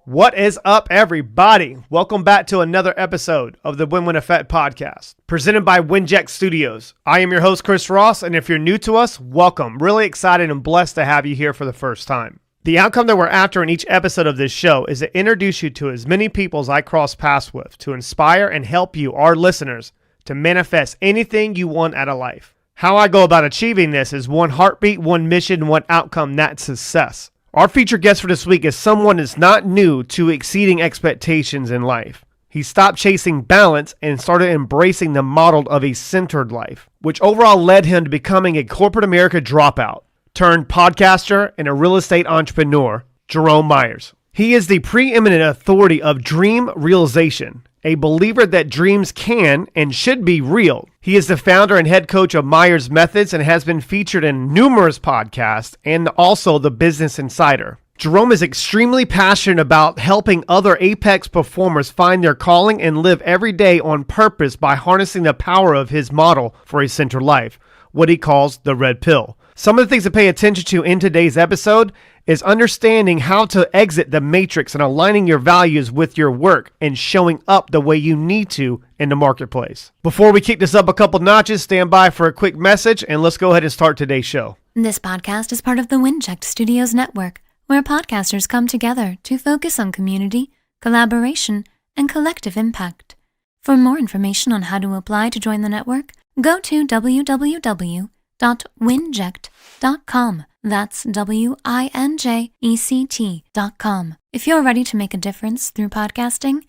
What is up, everybody? Welcome back to another episode of the Win-Win Effect podcast, presented by Winject Studios. I am your host, Chris Ross, and if you're new to us, welcome. Really excited and blessed to have you here for the first time. The outcome that we're after in each episode of this show is to introduce you to as many people as I cross paths with to inspire and help you, our listeners, to manifest anything you want out of life. How I go about achieving this is one heartbeat, one mission, one outcome, that's success. Our featured guest for this week is someone that's not new to exceeding expectations in life. He stopped chasing balance and started embracing the model of a centered life, which overall led him to becoming a corporate America dropout, turned podcaster and a real estate entrepreneur, Jerome Meyers. He is the preeminent authority of dream realization, a believer that dreams can and should be real. He is the founder and head coach of Meyers Methods and has been featured in numerous podcasts and also the Business Insider. Jerome is extremely passionate about helping other apex performers find their calling and live every day on purpose by harnessing the power of his model for a centered life, what he calls the red pill. Some of the things to pay attention to in today's episode is understanding how to exit the matrix and aligning your values with your work and showing up the way you need to in the marketplace. Before we kick this up a couple notches, stand by for a quick message and let's go ahead and start today's show. This podcast is part of the Winject Studios network, where podcasters come together to focus on community, collaboration, and collective impact. For more information on how to apply to join the network, go to www.winject.com. That's WINJECT.com. If you're ready to make a difference through podcasting,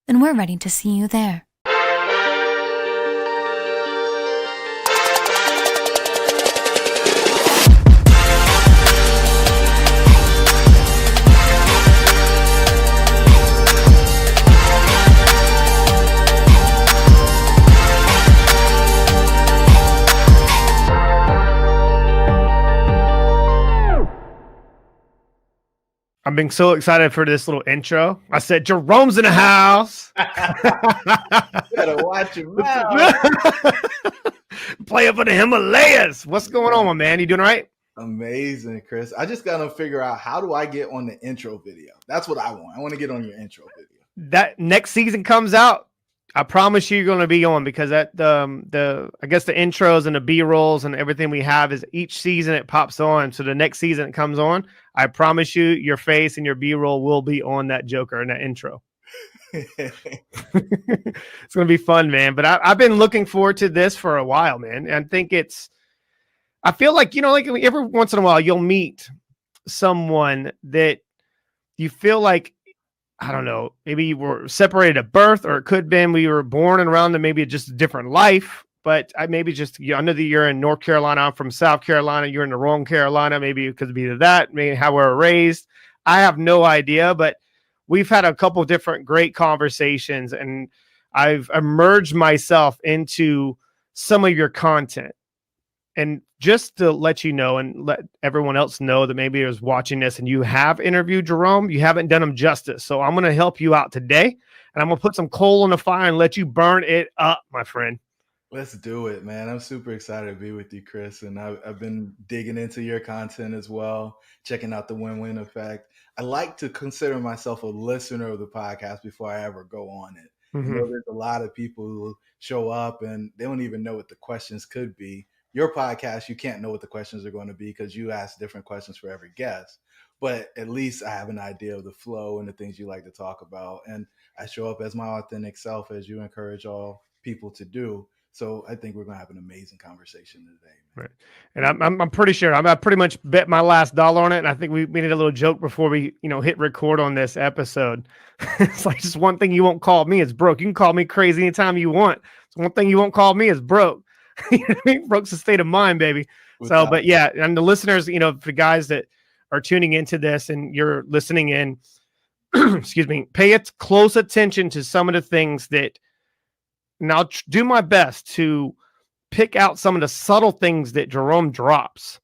then we're ready to see you there. I'm being so excited for this little intro. I said, Jerome's in the house. Better watch your mouth. Play up in the Himalayas. What's going on, my man? You doing all right? Amazing, Chris. I just got to figure out, how do I get on the intro video? That's what I want. I want to get on your intro video. That next season comes out, I promise you're going to be on, because that I guess the intros and the B-rolls and everything we have is each season it pops on. So the next season it comes on, I promise you your face and your B-roll will be on that Joker in that intro. It's going to be fun, man. But I've been looking forward to this for a while, man. And I feel like, like every once in a while you'll meet someone that you feel like, I don't know, maybe you were separated at birth, or it could have been we were born and around them, maybe just a different life. But I maybe just, I know that you're in North Carolina, I'm from South Carolina, you're in the wrong Carolina, maybe it could be that, maybe how we were raised. I have no idea, but we've had a couple different great conversations, and I've immersed myself into some of your content. And just to let you know and let everyone else know that maybe is watching this and you have interviewed Jerome, you haven't done him justice. So I'm going to help you out today, and I'm going to put some coal on the fire and let you burn it up, my friend. Let's do it, man. I'm super excited to be with you, Chris. And I've been digging into your content as well, checking out the Win-Win Effect. I like to consider myself a listener of the podcast before I ever go on it. Mm-hmm. There's a lot of people who show up and they don't even know what the questions could be. Your podcast, you can't know what the questions are going to be because you ask different questions for every guest. But at least I have an idea of the flow and the things you like to talk about. And I show up as my authentic self, as you encourage all people to do. So I think we're going to have an amazing conversation today. Right. And I'm pretty sure I pretty much bet my last dollar on it. And I think we made a little joke before we, hit record on this episode. It's like, just one thing you won't call me is broke. You can call me crazy anytime you want. So one thing you won't call me is broke. Broke's a state of mind, baby. But yeah, and the listeners, the guys that are tuning into this and you're listening in, excuse me, pay close attention to some of the things that, and I'll do my best to pick out some of the subtle things that Jerome drops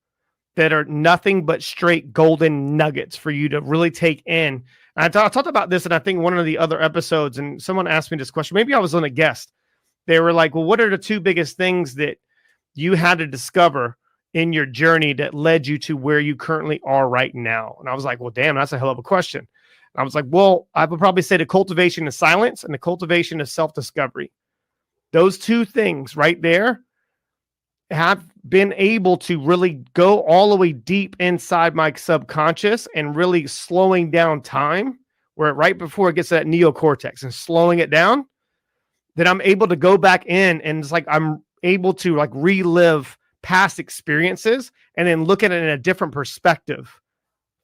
that are nothing but straight golden nuggets for you to really take in. And I talked about this, and I think one of the other episodes, and someone asked me this question. Maybe I was on a guest. They were like, well, what are the two biggest things that you had to discover in your journey that led you to where you currently are right now? And I was like, well, damn, that's a hell of a question. I was like, well, I would probably say the cultivation of silence and the cultivation of self-discovery. Those two things right there have been able to really go all the way deep inside my subconscious and really slowing down time, where right before it gets to that neocortex and slowing it down, that I'm able to go back in and it's like I'm able to like relive past experiences and then look at it in a different perspective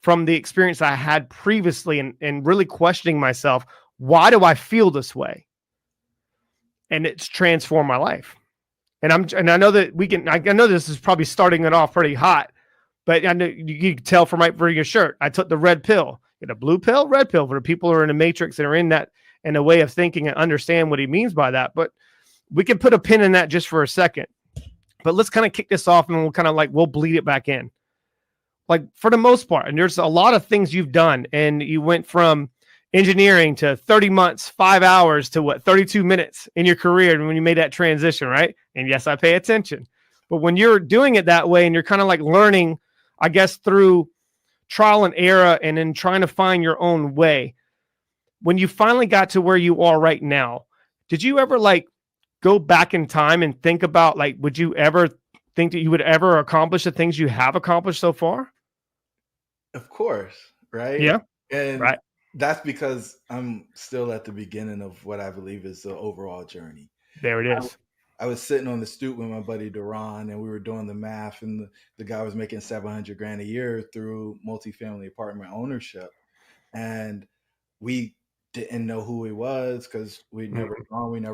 from the experience I had previously, and really questioning myself, why do I feel this way? And it's transformed my life. And I know that I know this is probably starting it off pretty hot, but I know you can tell from right for your shirt. I took the red pill. Get a blue pill, red pill for the people who are in the matrix and are in that in a way of thinking and understand what he means by that. But we can put a pin in that just for a second. But let's kind of kick this off and we'll bleed it back in. Like for the most part, and there's a lot of things you've done, and you went from engineering to 30 months, 5 hours to 32 minutes in your career when you made that transition, right? And yes, I pay attention. But when you're doing it that way and you're kind of like learning, I guess, through trial and error and then trying to find your own way, when you finally got to where you are right now, did you ever like go back in time and think about like, would you ever think that you would ever accomplish the things you have accomplished so far? Of course, right? Yeah. And right. That's because I'm still at the beginning of what I believe is the overall journey. There it is. I was sitting on the stoop with my buddy Duran, and we were doing the math, and the guy was making $700,000 a year through multifamily apartment ownership. And we didn't know who he was because we never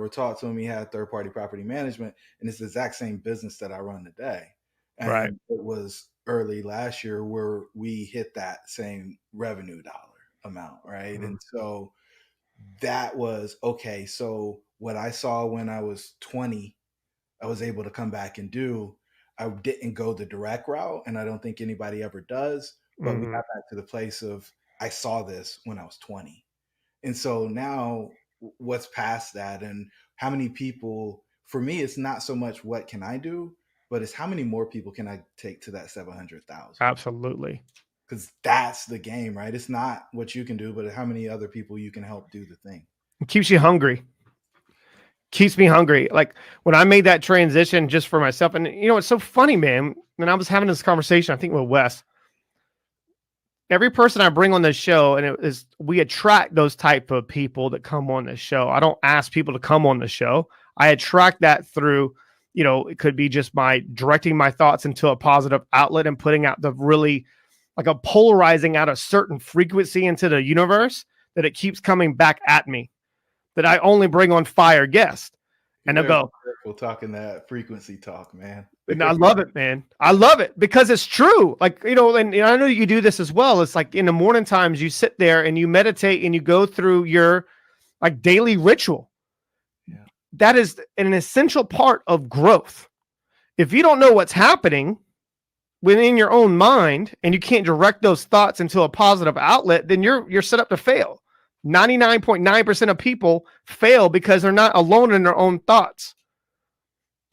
talked to him. He had third-party property management, and it's the exact same business that I run today. And Right. it was early last year where we hit that same revenue dollar amount, right? And so that was okay. So what I saw when I was 20, I was able to come back and do. I didn't go the direct route, and I don't think anybody ever does, but we got back to the place of I saw this when I was 20. And so now what's past that, and how many people, for me, it's not so much what can I do, but it's how many more people can I take to that 700,000? Absolutely. Because that's the game, right? It's not what you can do, but how many other people you can help do the thing. It keeps you hungry. Keeps me hungry. Like when I made that transition just for myself, and you know, it's so funny, man. When I was having this conversation, I think with Wes, every person I bring on this show, and we attract those type of people that come on this show. I don't ask people to come on the show. I attract that through, you know, it could be just by directing my thoughts into a positive outlet and putting out the really like a polarizing out a certain frequency into the universe that it keeps coming back at me, that I only bring on fire guests. And I'll go, we're talking that frequency talk, man. And I love it, man. I love it because it's true. Like, you know, and I know you do this as well. It's like in the morning times you sit there and you meditate and you go through your like daily ritual. Yeah. That is an essential part of growth. If you don't know what's happening within your own mind and you can't direct those thoughts into a positive outlet, then you're set up to fail. 99.9% of people fail because they're not alone in their own thoughts.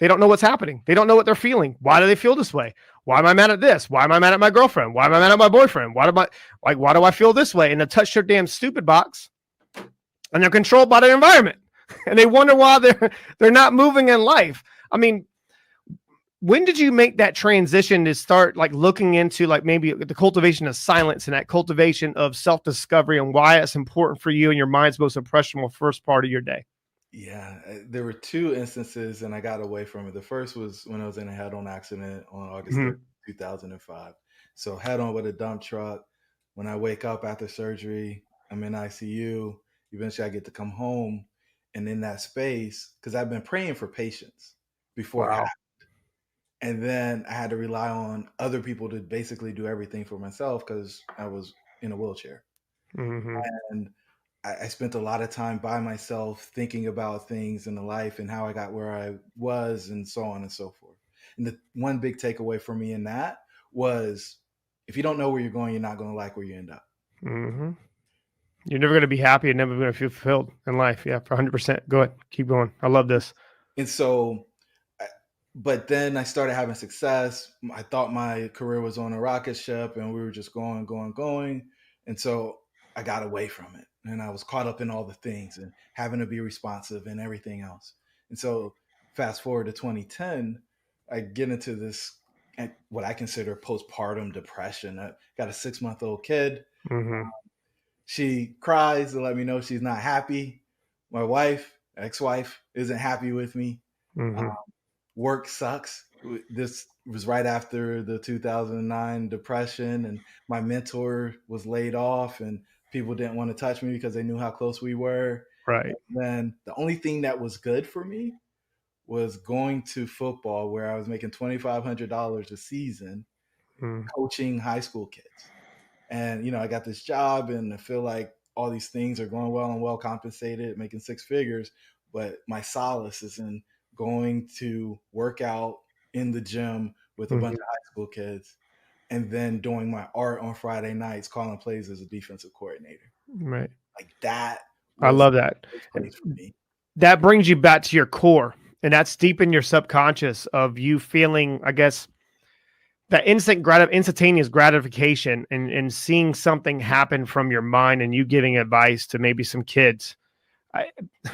They don't know what's happening. They don't know what they're feeling. Why do they feel this way? Why am I mad at this? Why am I mad at my girlfriend? Why am I mad at my boyfriend? Why do I feel this way? And they touch their damn stupid box, and they're controlled by their environment, and they wonder why they're not moving in life. I mean, when did you make that transition to start like looking into like maybe the cultivation of silence and that cultivation of self-discovery and why it's important for you and your mind's most impressionable first part of your day? Yeah, there were two instances and I got away from it. The first was when I was in a head-on accident on August 3rd, 2005. So head-on with a dump truck. When I wake up after surgery, I'm in ICU. Eventually I get to come home, and in that space, because I've been praying for patience before it happened. And then I had to rely on other people to basically do everything for myself because I was in a wheelchair. And I spent a lot of time by myself thinking about things in the life and how I got where I was and so on and so forth. And the one big takeaway for me in that was, if you don't know where you're going, you're not going to like where you end up. You're never going to be happy and never going to feel fulfilled in life. Yeah, for 100%. Go ahead. Keep going. I love this. And so, but then I started having success. I thought my career was on a rocket ship and we were just going. And so I got away from it, and I was caught up in all the things and having to be responsive and everything else. And so fast forward to 2010, I get into this, what I consider postpartum depression. I got a 6-month-old kid. Mm-hmm. She cries to let me know she's not happy. My wife, ex-wife, isn't happy with me. Mm-hmm. Work sucks. This was right after the 2009 depression, and my mentor was laid off, and people didn't want to touch me because they knew how close we were. Right. And then the only thing that was good for me was going to football, where I was making $2,500 a season, Mm-hmm. coaching high school kids. And, I got this job, and I feel like all these things are going well and well compensated, making 6 figures. But my solace is in going to work out in the gym with a bunch of high school kids, and then doing my art on Friday nights, calling plays as a defensive coordinator. Right. Like that. I love that. Place for me. That brings you back to your core, and that's deep in your subconscious of you feeling, I guess, that instantaneous gratification and seeing something happen from your mind and you giving advice to maybe some kids.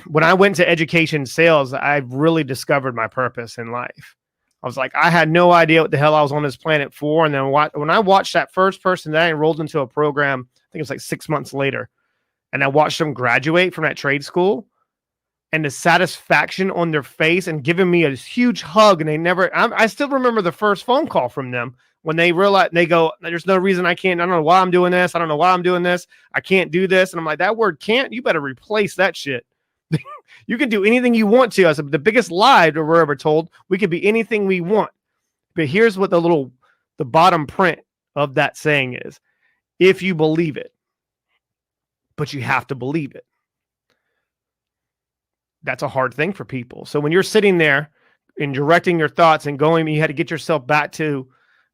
When I went to education sales, I really discovered my purpose in life. I was like, I had no idea what the hell I was on this planet for. And then when I watched that first person that I enrolled into a program, I think it was like 6 months later, and I watched them graduate from that trade school, and the satisfaction on their face and giving me a huge hug. And I still remember the first phone call from them when they realized, they go, there's no reason I don't know why I'm doing this. I don't know why I'm doing this. I can't do this. And I'm like, that word can't, you better replace that shit. You can do anything you want to. I said, the biggest lie that we're ever told, we could be anything we want. But here's what the bottom print of that saying is: if you believe it, but you have to believe it. That's a hard thing for people. So when you're sitting there and directing your thoughts and going, you had to get yourself back to,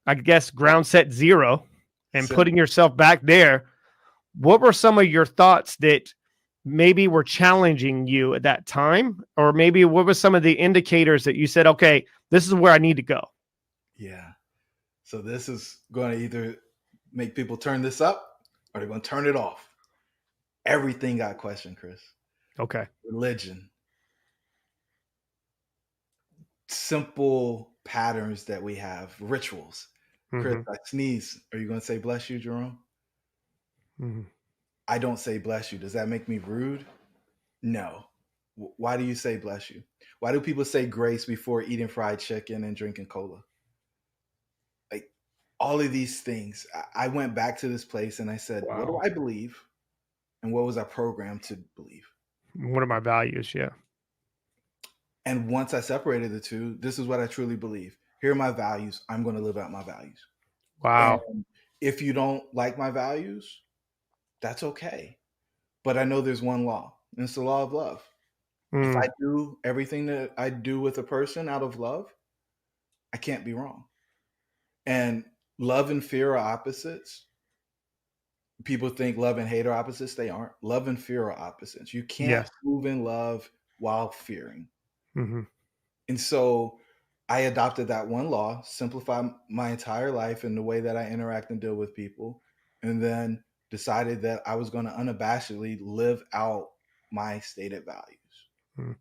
I guess, ground set zero and putting yourself back there. What were some of your thoughts that maybe were challenging you at that time? Or maybe what were some of the indicators that you said, okay, this is where I need to go? Yeah. So this is going to either make people turn this up or they're going to turn it off. Everything got questioned, Chris. Okay. Religion. Simple patterns that we have, rituals. Chris, I sneeze. Are you going to say bless you, Jerome? I don't say bless you. Does that make me rude? No. Why do you say bless you? Why do people say grace before eating fried chicken and drinking cola? Like all of these things. I went back to this place and I said, What do I believe? And what was I programmed to believe? What are my values? Yeah. And once I separated the two, this is what I truly believe. Here are my values. I'm going to live out my values. Wow. And if you don't like my values, that's okay. But I know there's one law, and it's the law of love. If I do everything that I do with a person out of love, I can't be wrong. And love and fear are opposites. People think love and hate are opposites. They aren't. Love and fear are opposites. You can't move in love while fearing. And so I adopted that one law, simplified my entire life in the way that I interact and deal with people, and then decided that I was going to unabashedly live out my stated values.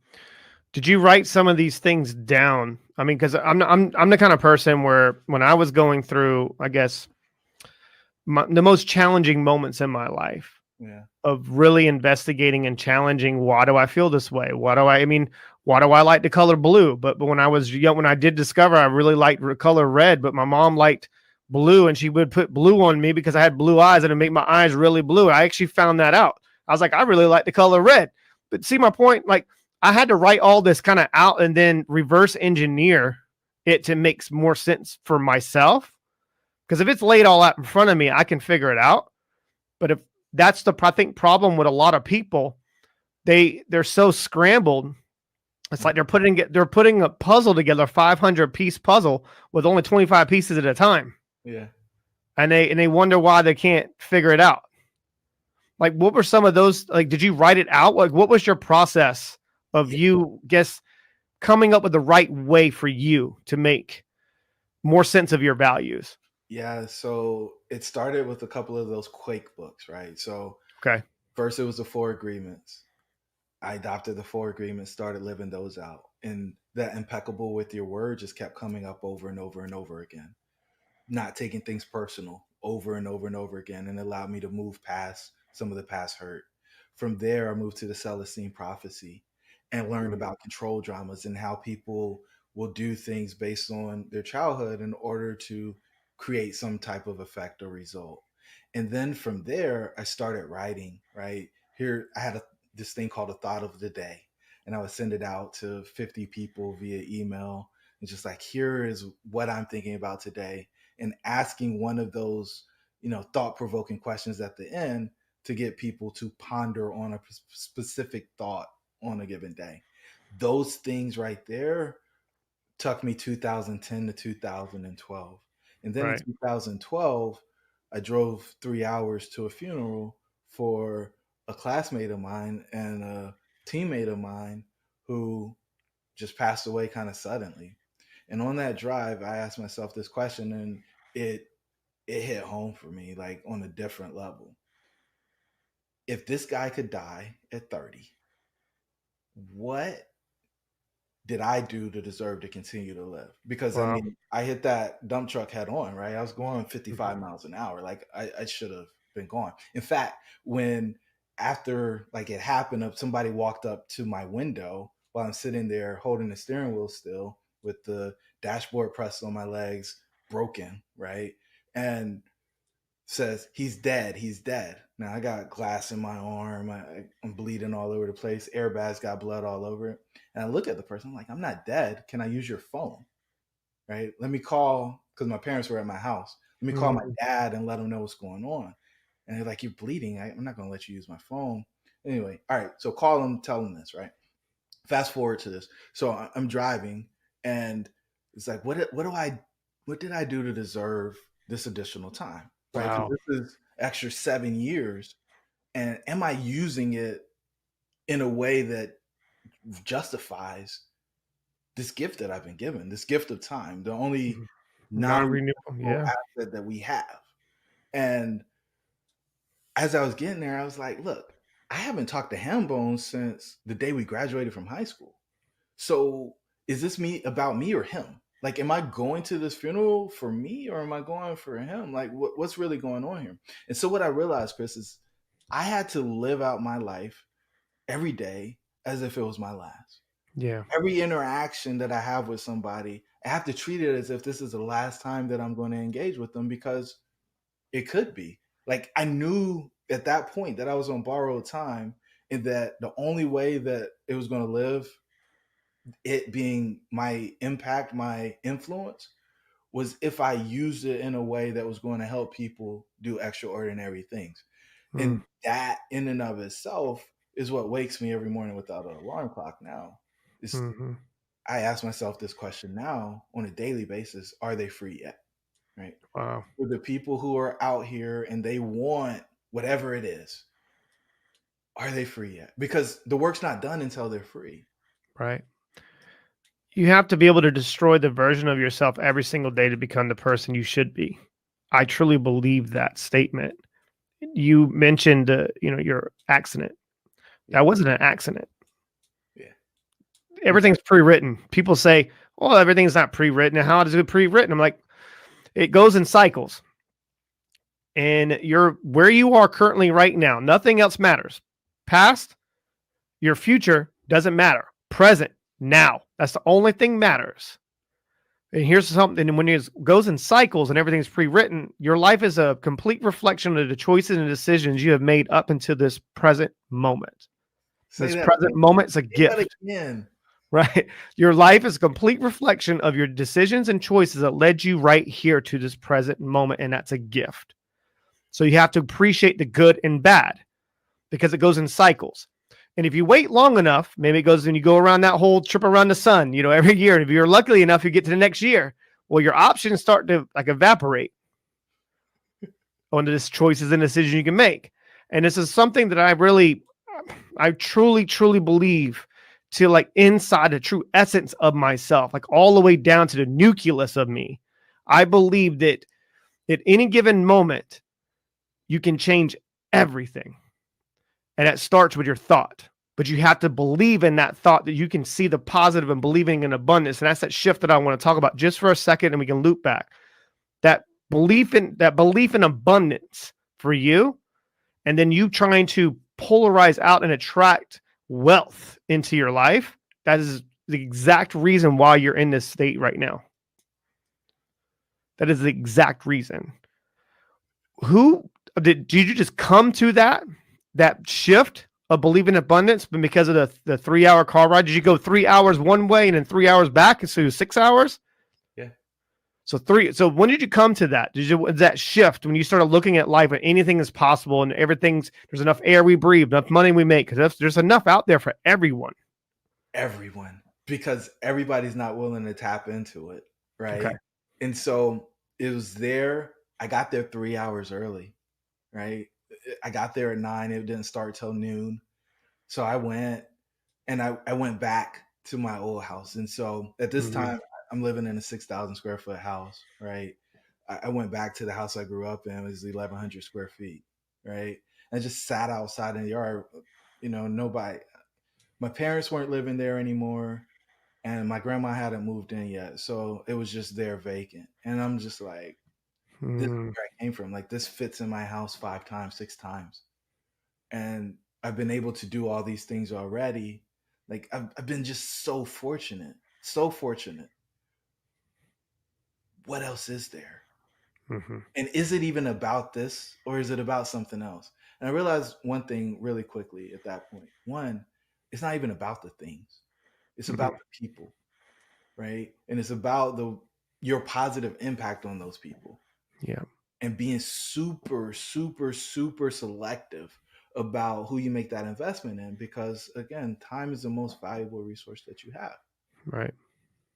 Did you write some of these things down? I mean, because I'm the kind of person where when I was going through, I guess, the most challenging moments in my life, of really investigating and challenging, why do I feel this way? Why do I like the color blue? But when I was young, when I did discover I really liked the color red, but my mom liked blue and she would put blue on me because I had blue eyes and it made my eyes really blue. I actually found that out. I was like, I really like the color red. But see my point? Like, I had to write all this kind of out and then reverse engineer it to make more sense for myself. Because if it's laid all out in front of me, I can figure it out. But if that's the, I think, problem with a lot of people, they're so scrambled. It's like they're putting a puzzle together, 500-piece puzzle with only 25 pieces at a time. Yeah. And they wonder why they can't figure it out. Like, what were some of those? Like, did you write it out? Like, what was your process of you, coming up with the right way for you to make more sense of your values? Yeah. So it started with a couple of those Quake books, right? So Okay. First, it was the 4 agreements. I adopted the 4 agreements, started living those out. And that impeccable with your word just kept coming up over and over and over again. Not taking things personal over and over and over again, and allowed me to move past some of the past hurt. From there, I moved to the Celestine prophecy and learned about control dramas and how people will do things based on their childhood in order to create some type of effect or result. And then from there, I started writing, right? Here, I had this thing called a thought of the day, and I would send it out to 50 people via email. And just like, here is what I'm thinking about today, and asking one of those, thought-provoking questions at the end to get people to ponder on a specific thought on a given day. Those things right there took me 2010 to 2012. And then in 2012, I drove 3 hours to a funeral for a classmate of mine and a teammate of mine who just passed away kind of suddenly. And on that drive, I asked myself this question, and it hit home for me, like on a different level. If this guy could die at 30, what did I do to deserve to continue to live? Because I mean, I hit that dump truck head on, right? I was going 55 miles an hour. Like I should have been gone. In fact, after like it happened, somebody walked up to my window while I'm sitting there holding the steering wheel still with the dashboard pressed on my legs, broken, right? And says, "He's dead. He's dead." Now I got glass in my arm. I'm bleeding all over the place. Airbags got blood all over it. And I look at the person, I'm like, "I'm not dead. Can I use your phone?" Right? Let me call, because my parents were at my house. Let me call my dad and let him know what's going on. And they're like, "You're bleeding. I'm not going to let you use my phone." Anyway, all right. So call him, tell him this, right? Fast forward to this. So I'm driving, and it's like, what did I do to deserve this additional time? Right? Wow. This is extra 7 years. And am I using it in a way that justifies this gift that I've been given, this gift of time, the only non-renewable asset that we have? And as I was getting there, I was like, look, I haven't talked to Hambone since the day we graduated from high school. So is this about me or him? Like, am I going to this funeral for me, or am I going for him? Like, what's really going on here? And so what I realized, Chris, is I had to live out my life every day as if it was my last. Yeah. Every interaction that I have with somebody, I have to treat it as if this is the last time that I'm going to engage with them, because it could be. Like, I knew at that point that I was on borrowed time, and that the only way that it was going to live, it being my impact, my influence, was if I used it in a way that was going to help people do extraordinary things. And that in and of itself is what wakes me every morning without an alarm clock now. I ask myself this question now on a daily basis: are they free yet? Right? Wow. For the people who are out here and they want whatever it is, are they free yet? Because the work's not done until they're free. Right. You have to be able to destroy the version of yourself every single day to become the person you should be. I truly believe that statement. You mentioned, your accident. That wasn't an accident. Yeah. Everything's pre-written. People say, "Oh, everything's not pre-written." How is it pre-written? I'm like, it goes in cycles. And you're where you are currently right now. Nothing else matters. Past, your future doesn't matter. Present, now. That's the only thing matters. And here's something: when it goes in cycles and everything's pre-written, your life is a complete reflection of the choices and decisions you have made up until this present moment. This present moment is a gift. Right? Your life is a complete reflection of your decisions and choices that led you right here to this present moment, and that's a gift. So you have to appreciate the good and bad, because it goes in cycles. And if you wait long enough, maybe it goes and you go around that whole trip around the sun, every year. And if you're lucky enough, you get to the next year. Well, your options start to evaporate on this choices and decisions you can make. And this is something that I truly, truly believe to inside the true essence of myself, all the way down to the nucleus of me. I believe that at any given moment, you can change everything. And it starts with your thought. But you have to believe in that thought, that you can see the positive and believing in abundance. And that's that shift that I want to talk about just for a second, and we can loop back. That belief in abundance for you, and then you trying to polarize out and attract wealth into your life. That is the exact reason why you're in this state right now. That is the exact reason. Did you just come to that shift of believing in abundance, but because of the 3-hour car ride? Did you go 3 hours one way and then 3 hours back? So 6 hours? Yeah. So when did you come to that? Was that shift when you started looking at life and anything is possible and there's enough air we breathe, enough money we make, because there's enough out there for everyone. Everyone, because everybody's not willing to tap into it, right? Okay. And so it was there. I got there 3 hours early, right? I got there at 9. It didn't start till noon. So I went, and I went back to my old house. And so at this time, I'm living in a 6,000 square foot house, right? I went back to the house I grew up in. It was 1,100 square feet, right? And I just sat outside in the yard. Nobody, my parents weren't living there anymore, and my grandma hadn't moved in yet. So it was just there vacant. And I'm just like, this is where I came from. Like, this fits in my house 5 times, 6 times. And I've been able to do all these things already. Like, I've been just so fortunate, so fortunate. What else is there? And is it even about this, or is it about something else? And I realized one thing really quickly at that point. One, it's not even about the things. It's about the people, right? And it's about your positive impact on those people. Yeah. And being super, super, super selective about who you make that investment in, because again, time is the most valuable resource that you have. Right.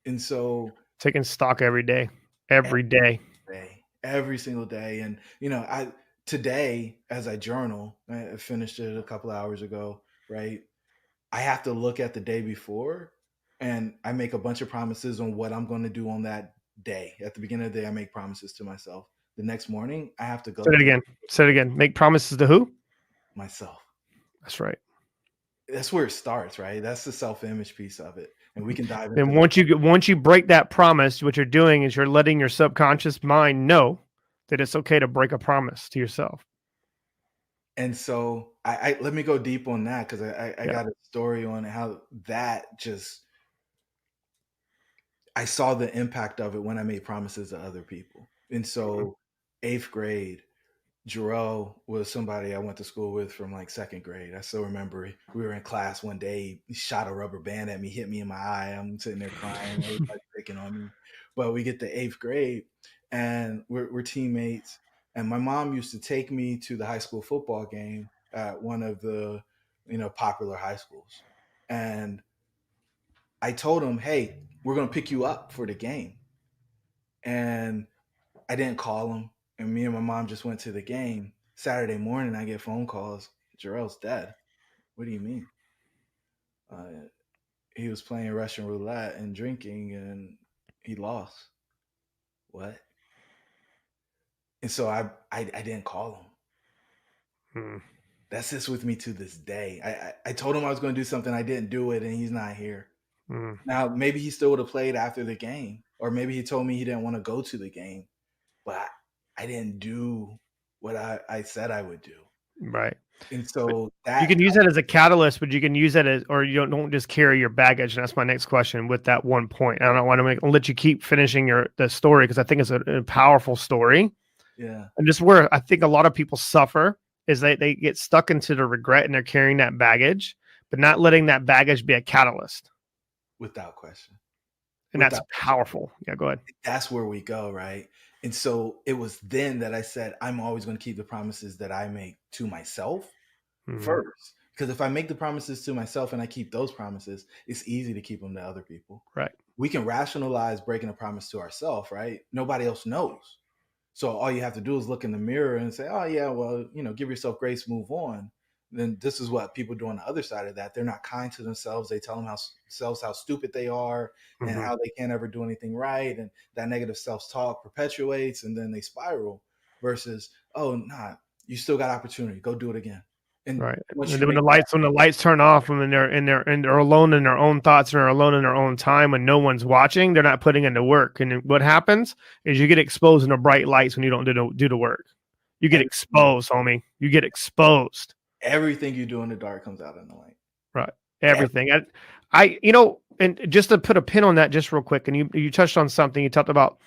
And so taking stock every day, every single day. And today, as I journal, I finished it a couple of hours ago, right? I have to look at the day before, and I make a bunch of promises on what I'm going to do on that day. At the beginning of the day, I make promises to myself. The next morning, I have to go. Say it again. Make promises to who? Myself. That's right. That's where it starts, right? That's the self-image piece of it. And we can dive into And once you break that promise, what you're doing is you're letting your subconscious mind know that it's okay to break a promise to yourself. And so I let me go deep on that, because I got a story on how that I saw the impact of it when I made promises to other people. And so 8th grade, Jerome was somebody I went to school with from like 2nd grade. I still remember we were in class one day. He shot a rubber band at me, hit me in my eye. I'm sitting there crying. Everybody's picking on me. But we get to 8th grade, and we're teammates. And my mom used to take me to the high school football game at one of the popular high schools. And I told him, hey, we're going to pick you up for the game. And I didn't call him. And me and my mom just went to the game. Saturday morning, I get phone calls. Jarrell's dead. What do you mean? He was playing Russian roulette and drinking, and he lost. What? And so I didn't call him. That sits with me to this day. I told him I was going to do something. I didn't do it, and he's not here. Now, maybe he still would have played after the game, or maybe he told me he didn't want to go to the game, but I didn't do what I said I would do. Right. And so you can use that as a catalyst, but you can use that or you don't just carry your baggage. And that's my next question with that one point. I don't want to let you keep finishing the story, because I think it's a powerful story. Yeah. And just where I think a lot of people suffer is they get stuck into the regret, and they're carrying that baggage, but not letting that baggage be a catalyst. Without question. And that's powerful. Yeah, go ahead. That's where we go, right? And so it was then that I said, I'm always going to keep the promises that I make to myself first. Because if I make the promises to myself and I keep those promises, it's easy to keep them to other people. Right. We can rationalize breaking a promise to ourselves, right? Nobody else knows. So all you have to do is look in the mirror and say, oh yeah, well, give yourself grace, move on. Then this is what people do on the other side of that. They're not kind to themselves. They tell themselves how stupid they are and how they can't ever do anything right. And that negative self-talk perpetuates, and then they spiral versus, oh, nah, you still got opportunity. Go do it again. And Right. once And you then make when the lights turn off and they're alone in their own thoughts and they're alone in their own time and no one's watching, they're not putting into work. And what happens is you get exposed in the bright lights when you don't do the work. You get exposed, homie. You get exposed. everything you do in the dark comes out in the light. Right. Everything. And just to put a pin on that just real quick, and you touched on something, you talked about,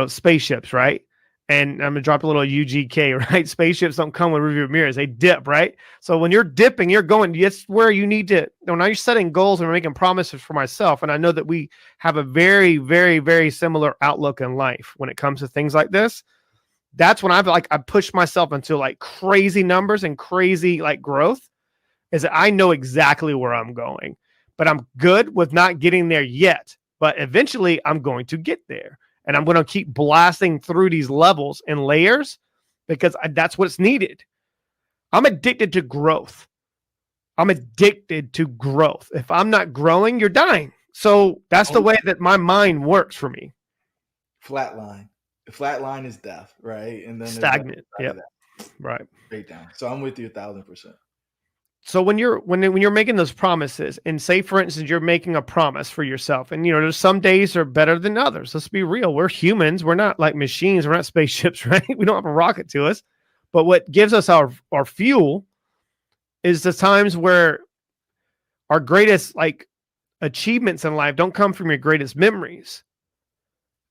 spaceships, right? And I'm gonna drop a little UGK, right? Spaceships don't come with rearview mirrors; they dip, right? So when you're dipping, you're going. It's where you need to. Now you're setting goals and making promises for myself, and I know that we have a very, very, very similar outlook in life when it comes to things like this. That's when I push myself into like crazy numbers and crazy like growth. Is that I know exactly where I'm going, but I'm good with not getting there yet. But eventually, I'm going to get there. And I'm going to keep blasting through these levels and layers because that's what's needed. I'm addicted to growth. If I'm not growing, you're dying. So that's the way that my mind works for me. Flatline. The flatline is death, right? And then Stagnant. Yeah. Right. Straight down. So I'm with you 1,000%. So when you're making those promises, and say for instance you're making a promise for yourself, and there's some days are better than others. Let's be real. We're humans. We're not like machines. We're not spaceships, right? We don't have a rocket to us. But what gives us our fuel is the times where our greatest like achievements in life don't come from your greatest memories.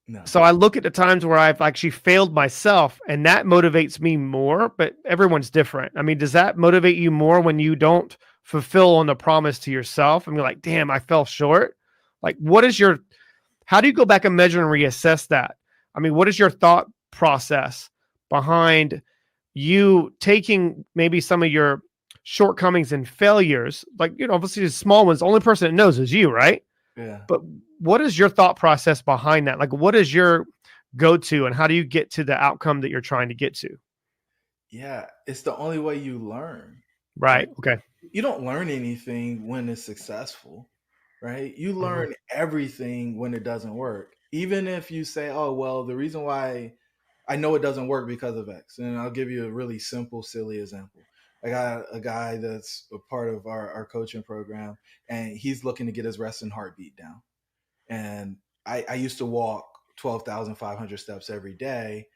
No. So I look at the times where I've actually failed myself, and that motivates me more, but everyone's different. I mean, does that motivate you more when you don't fulfill on the promise to yourself and you're like, damn, I fell short? Like, how do you go back and measure and reassess that? I mean, what is your thought process behind you taking maybe some of your shortcomings and failures? Like, obviously the small ones, the only person that knows is you, right? Yeah. But what is your thought process behind that? Like, what is your go-to and how do you get to the outcome that you're trying to get to? Yeah, it's the only way you learn. Right. Okay. You don't learn anything when it's successful, right? You learn everything when it doesn't work. Even if you say, oh, well, the reason why I know it doesn't work because of X. And I'll give you a really simple, silly example. I got a guy that's a part of our coaching program, and he's looking to get his resting heartbeat down. And I used to walk 12,500 steps every day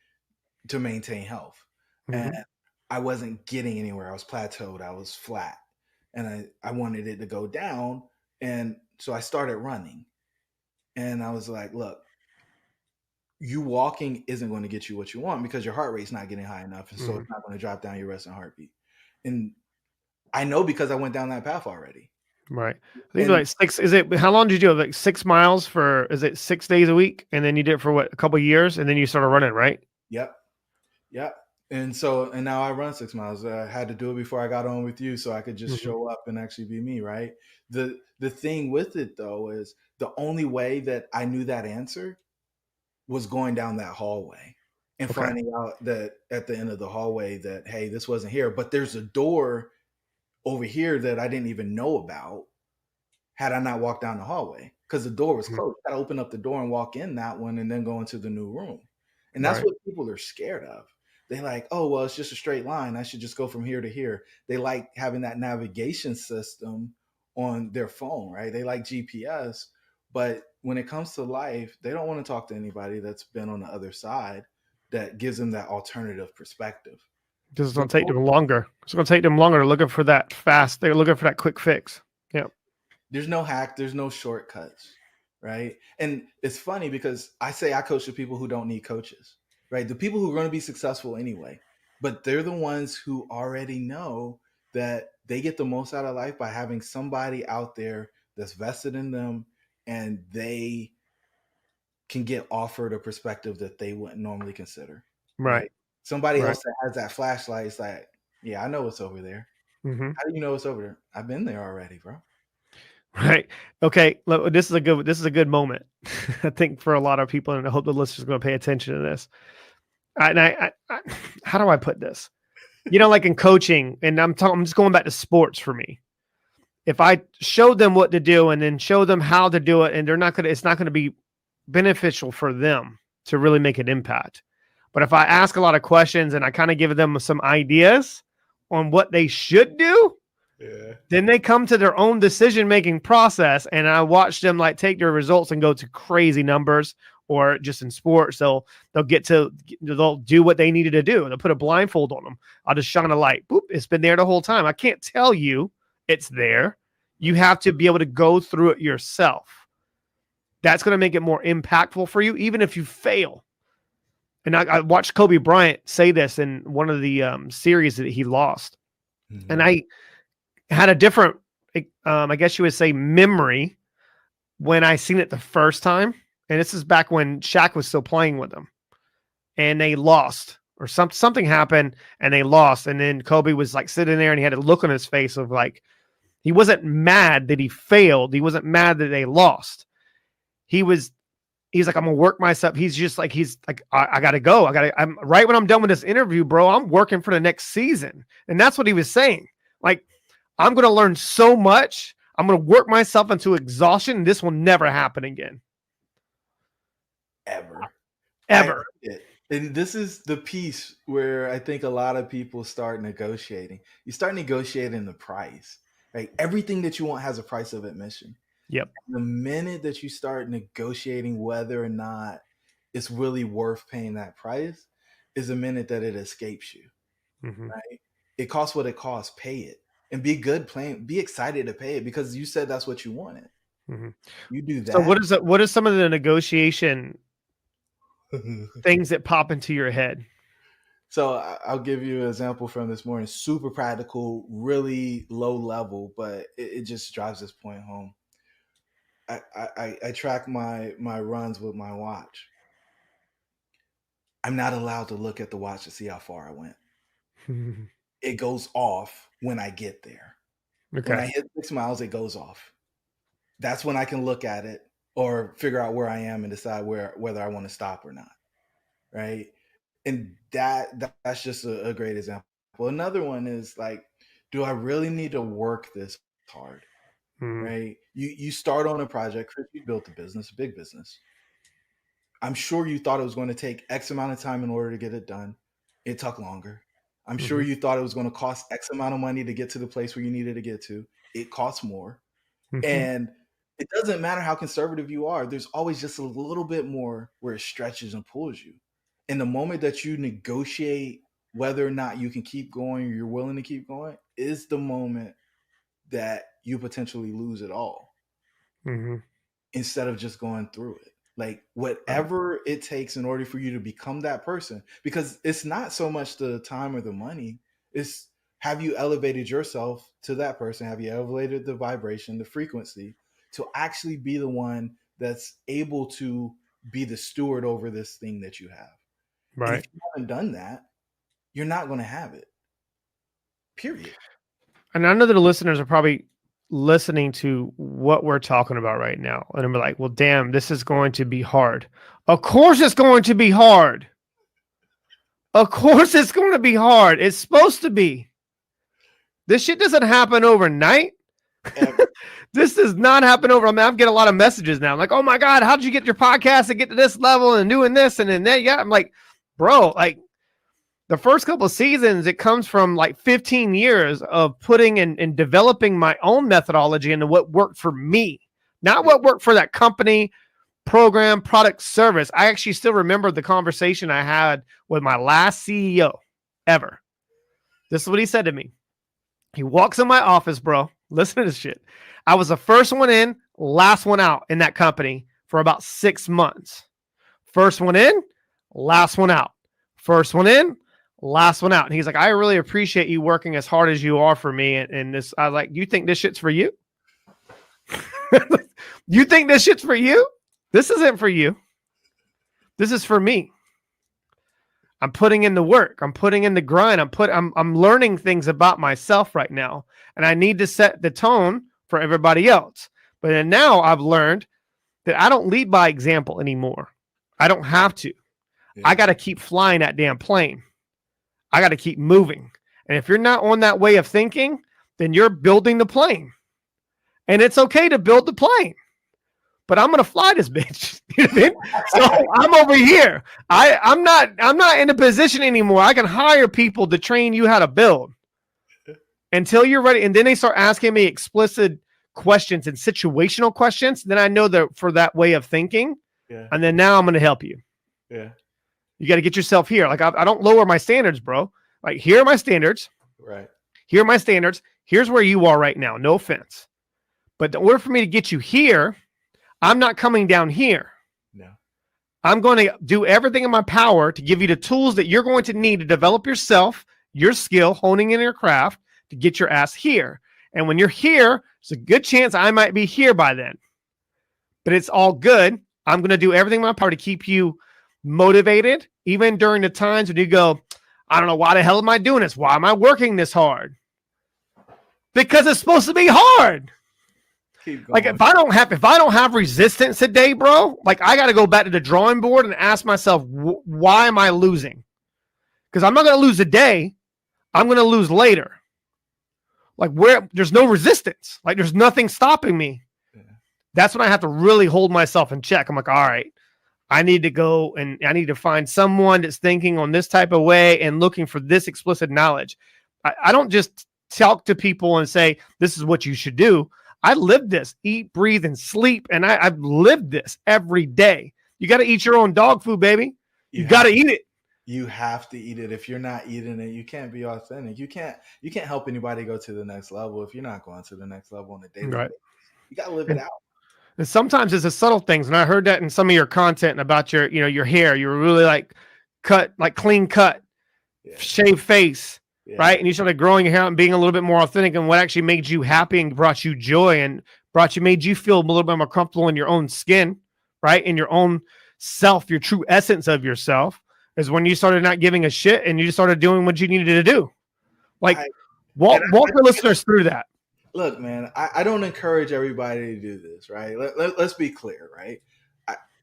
to maintain health. And I wasn't getting anywhere. I was plateaued. I was flat. And I wanted it to go down. And so I started running. And I was like, look, you walking isn't going to get you what you want because your heart rate's not getting high enough. And so it's not going to drop down your resting heartbeat. And I know because I went down that path already. Right. I think like how long did you do? Like 6 miles is it 6 days a week? And then you did it for a couple of years and then you started running, right? Yep. And now I run 6 miles. I had to do it before I got on with you so I could just show up and actually be me, right? The thing with it though is the only way that I knew that answer was going down that hallway and finding out that at the end of the hallway that, hey, this wasn't here, but there's a door over here that I didn't even know about had I not walked down the hallway because the door was closed. I got to open up the door and walk in that one and then go into the new room. And that's what people are scared of. They like, oh, well, it's just a straight line. I should just go from here to here. They like having that navigation system on their phone, right? They like GPS. But when it comes to life, they don't want to talk to anybody that's been on the other side that gives them that alternative perspective. Because it's going to take them longer. It's going to take them longer to looking for that fast. They're looking for that quick fix. Yeah. There's no hack. There's no shortcuts, right? And it's funny because I say I coach the people who don't need coaches, right? The people who are going to be successful anyway, but they're the ones who already know that they get the most out of life by having somebody out there that's vested in them and they can get offered a perspective that they wouldn't normally consider. Right. Somebody else that has that flashlight is like, yeah, I know what's over there. How do you know what's over there? I've been there already, bro. Right. Okay. Look, this is a good moment. I think for a lot of people, and I hope the listeners are going to pay attention to this. I how do I put this? Like in coaching, and I'm just going back to sports for me. If I show them what to do and then show them how to do it, and it's not going to be beneficial for them to really make an impact. But if I ask a lot of questions and I kind of give them some ideas, on what they should do, then they come to their own decision-making process. And I watch them like take their results and go to crazy numbers, or just in sports, they'll do what they needed to do. They'll put a blindfold on them. I'll just shine a light. Boop. It's been there the whole time. I can't tell you it's there. You have to be able to go through it yourself. That's going to make it more impactful for you, even if you fail. And I watched Kobe Bryant say this in one of the series that he lost. Mm-hmm. And I had a different, I guess you would say, memory when I seen it the first time. And this is back when Shaq was still playing with them. And they lost. Or something happened and they lost. And then Kobe was like sitting there and he had a look on his face of like, he wasn't mad that he failed. He wasn't mad that they lost. He's like, I'm gonna work myself. He's like, I gotta go. I'm right when I'm done with this interview, bro. I'm working for the next season. And that's what he was saying. Like, I'm gonna learn so much. I'm gonna work myself into exhaustion. And this will never happen again. Ever. And this is the piece where I think a lot of people start negotiating. You start negotiating the price. Right? Everything that you want has a price of admission. Yep. The minute that you start negotiating whether or not it's really worth paying that price is the minute that it escapes you. Mm-hmm. Right? It costs what it costs. Pay it. And be good playing. Be excited to pay it because you said that's what you wanted. Mm-hmm. You do that. So what is some of the negotiation things that pop into your head? So I'll give you an example from this morning. Super practical, really low level, but it just drives this point home. I track my runs with my watch. I'm not allowed to look at the watch to see how far I went. It goes off when I get there. Okay. When I hit 6 miles, it goes off. That's when I can look at it or figure out where I am and decide whether I want to stop or not. Right. And that's just a great example. Another one is like, do I really need to work this hard? Right? You start on a project. Chris, you built a business, a big business. I'm sure you thought it was going to take X amount of time in order to get it done. It took longer. I'm sure you thought it was going to cost X amount of money to get to the place where you needed to get to. It costs more. And it doesn't matter how conservative you are. There's always just a little bit more where it stretches and pulls you. And the moment that you negotiate whether or not you can keep going or you're willing to keep going is the moment that you potentially lose it all instead of just going through it. Like whatever it takes in order for you to become that person, because it's not so much the time or the money. It's have you elevated yourself to that person? Have you elevated the vibration, the frequency to actually be the one that's able to be the steward over this thing that you have? Right. And if you haven't done that, you're not going to have it. Period. And I know that the listeners are probably listening to what we're talking about right now. And I'm like, well, damn, this is going to be hard. Of course it's going to be hard. Of course it's going to be hard. It's supposed to be. This shit doesn't happen overnight. This does not happen over. I mean, I'm getting a lot of messages now. I'm like, oh my God, how did you get your podcast to get to this level and doing this and then that? Yeah. I'm like, bro, like the first couple of seasons, it comes from like 15 years of putting and developing my own methodology into what worked for me, not what worked for that company, program, product, service. I actually still remember the conversation I had with my last CEO ever. This is what he said to me. He walks in my office, bro. Listen to this shit. I was the first one in, last one out in that company for about 6 months. First one in, last one out. First one in, last one out. And he's like, I really appreciate you working as hard as you are for me. And this, I was like, you think this shit's for you? You think this shit's for you? This isn't for you. This is for me. I'm putting in the work. I'm putting in the grind. I'm learning things about myself right now. And I need to set the tone for everybody else. But then now I've learned that I don't lead by example anymore. I don't have to. Yeah. I got to keep flying that damn plane. I got to keep moving. And if you're not on that way of thinking, then you're building the plane. And it's okay to build the plane. But I'm gonna fly this bitch. You know what I mean? So I'm over here. I'm not in a position anymore. I can hire people to train you how to build. until you're ready. And then they start asking me explicit questions and situational questions. Then I know that for that way of thinking. Yeah. And then now I'm going to help you. Yeah. You got to get yourself here. Like I don't lower my standards, bro. Like here are my standards. Right. Here are my standards. Here's where you are right now. No offense. But in order for me to get you here, I'm not coming down here. No. I'm going to do everything in my power to give you the tools that you're going to need to develop yourself, your skill, honing in your craft to get your ass here. And when you're here, there's a good chance I might be here by then. But it's all good. I'm going to do everything in my power to keep you motivated, even during the times when you go, I don't know, why the hell am I doing this? Why am I working this hard? Because it's supposed to be hard. Like if I don't have resistance today, bro, like I got to go back to the drawing board and ask myself, why am I losing? Because I'm not going to lose today. I'm going to lose later. Like where there's no resistance, like there's nothing stopping me. Yeah. That's when I have to really hold myself in check. I'm like, all right, I need to go and I need to find someone that's thinking on this type of way and looking for this explicit knowledge. I don't just talk to people and say, this is what you should do. I live this, eat, breathe, and sleep. And I've lived this every day. You got to eat your own dog food, baby. You got to eat it. You have to eat it. If you're not eating it, you can't be authentic. You can't help anybody go to the next level if you're not going to the next level on a daily basis. You got to live it out. And sometimes it's the subtle things. And I heard that in some of your content about your hair. You were really like clean cut, shaved face. Yeah. Right. And you started growing your hair out and being a little bit more authentic, and what actually made you happy and brought you joy and made you feel a little bit more comfortable in your own skin, right? In your own self, your true essence of yourself is when you started not giving a shit and you just started doing what you needed to do. Like walk the listeners through that. Look, man, I don't encourage everybody to do this, right? Let's be clear, right?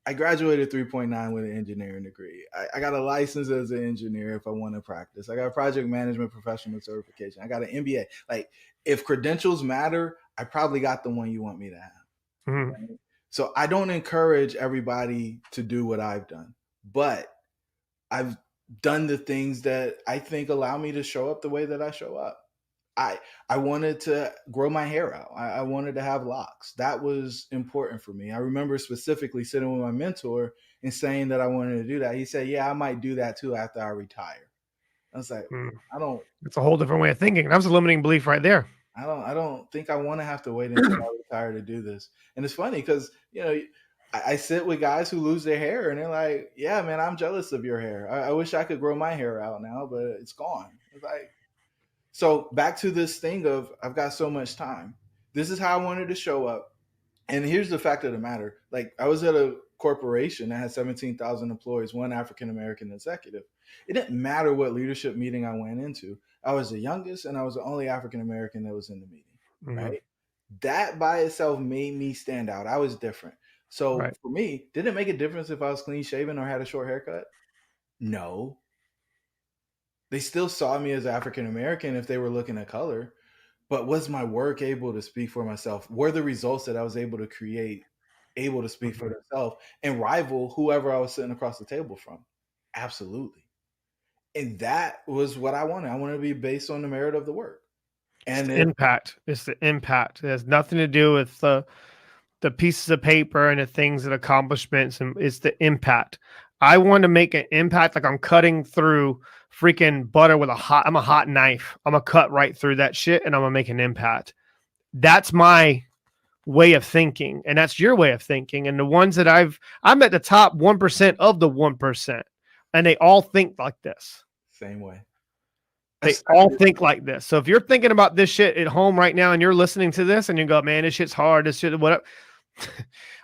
I graduated 3.9 with an engineering degree. I got a license as an engineer if I want to practice. I got a project management professional certification. I got an MBA. Like, if credentials matter, I probably got the one you want me to have. Mm-hmm. Right? So I don't encourage everybody to do what I've done, but I've done the things that I think allow me to show up the way that I show up. I wanted to grow my hair out. I wanted to have locks. That was important for me. I remember specifically sitting with my mentor and saying that I wanted to do that. He said, yeah, I might do that too after I retire. I was like, it's a whole different way of thinking. That was a limiting belief right there. I don't think I want to have to wait until I retire to do this. And it's funny because, I sit with guys who lose their hair and they're like, yeah, man, I'm jealous of your hair. I wish I could grow my hair out now, but it's gone. It's like, so back to this thing of I've got so much time. This is how I wanted to show up. And here's the fact of the matter. Like, I was at a corporation that had 17,000 employees, one African-American executive. It didn't matter what leadership meeting I went into. I was the youngest and I was the only African-American that was in the meeting, right? That by itself made me stand out. I was different. So for me, did it make a difference if I was clean shaven or had a short haircut? No. They still saw me as African-American if they were looking at color, but was my work able to speak for myself? Were the results that I was able to create able to speak for themselves and rival whoever I was sitting across the table from? Absolutely. And that was what I wanted. I wanted to be based on the merit of the work. And impact. It's the impact. It has nothing to do with the pieces of paper and the things and accomplishments, and it's the impact. I want to make an impact, like I'm cutting through freaking butter with I'm a hot knife. I'm gonna cut right through that shit and I'm gonna make an impact. That's my way of thinking, and that's your way of thinking. And the ones that I'm at the top 1% of the 1%, and they all think like this. Same way. They all think like this. So if you're thinking about this shit at home right now and you're listening to this and you go, man, this shit's hard, this shit, whatever.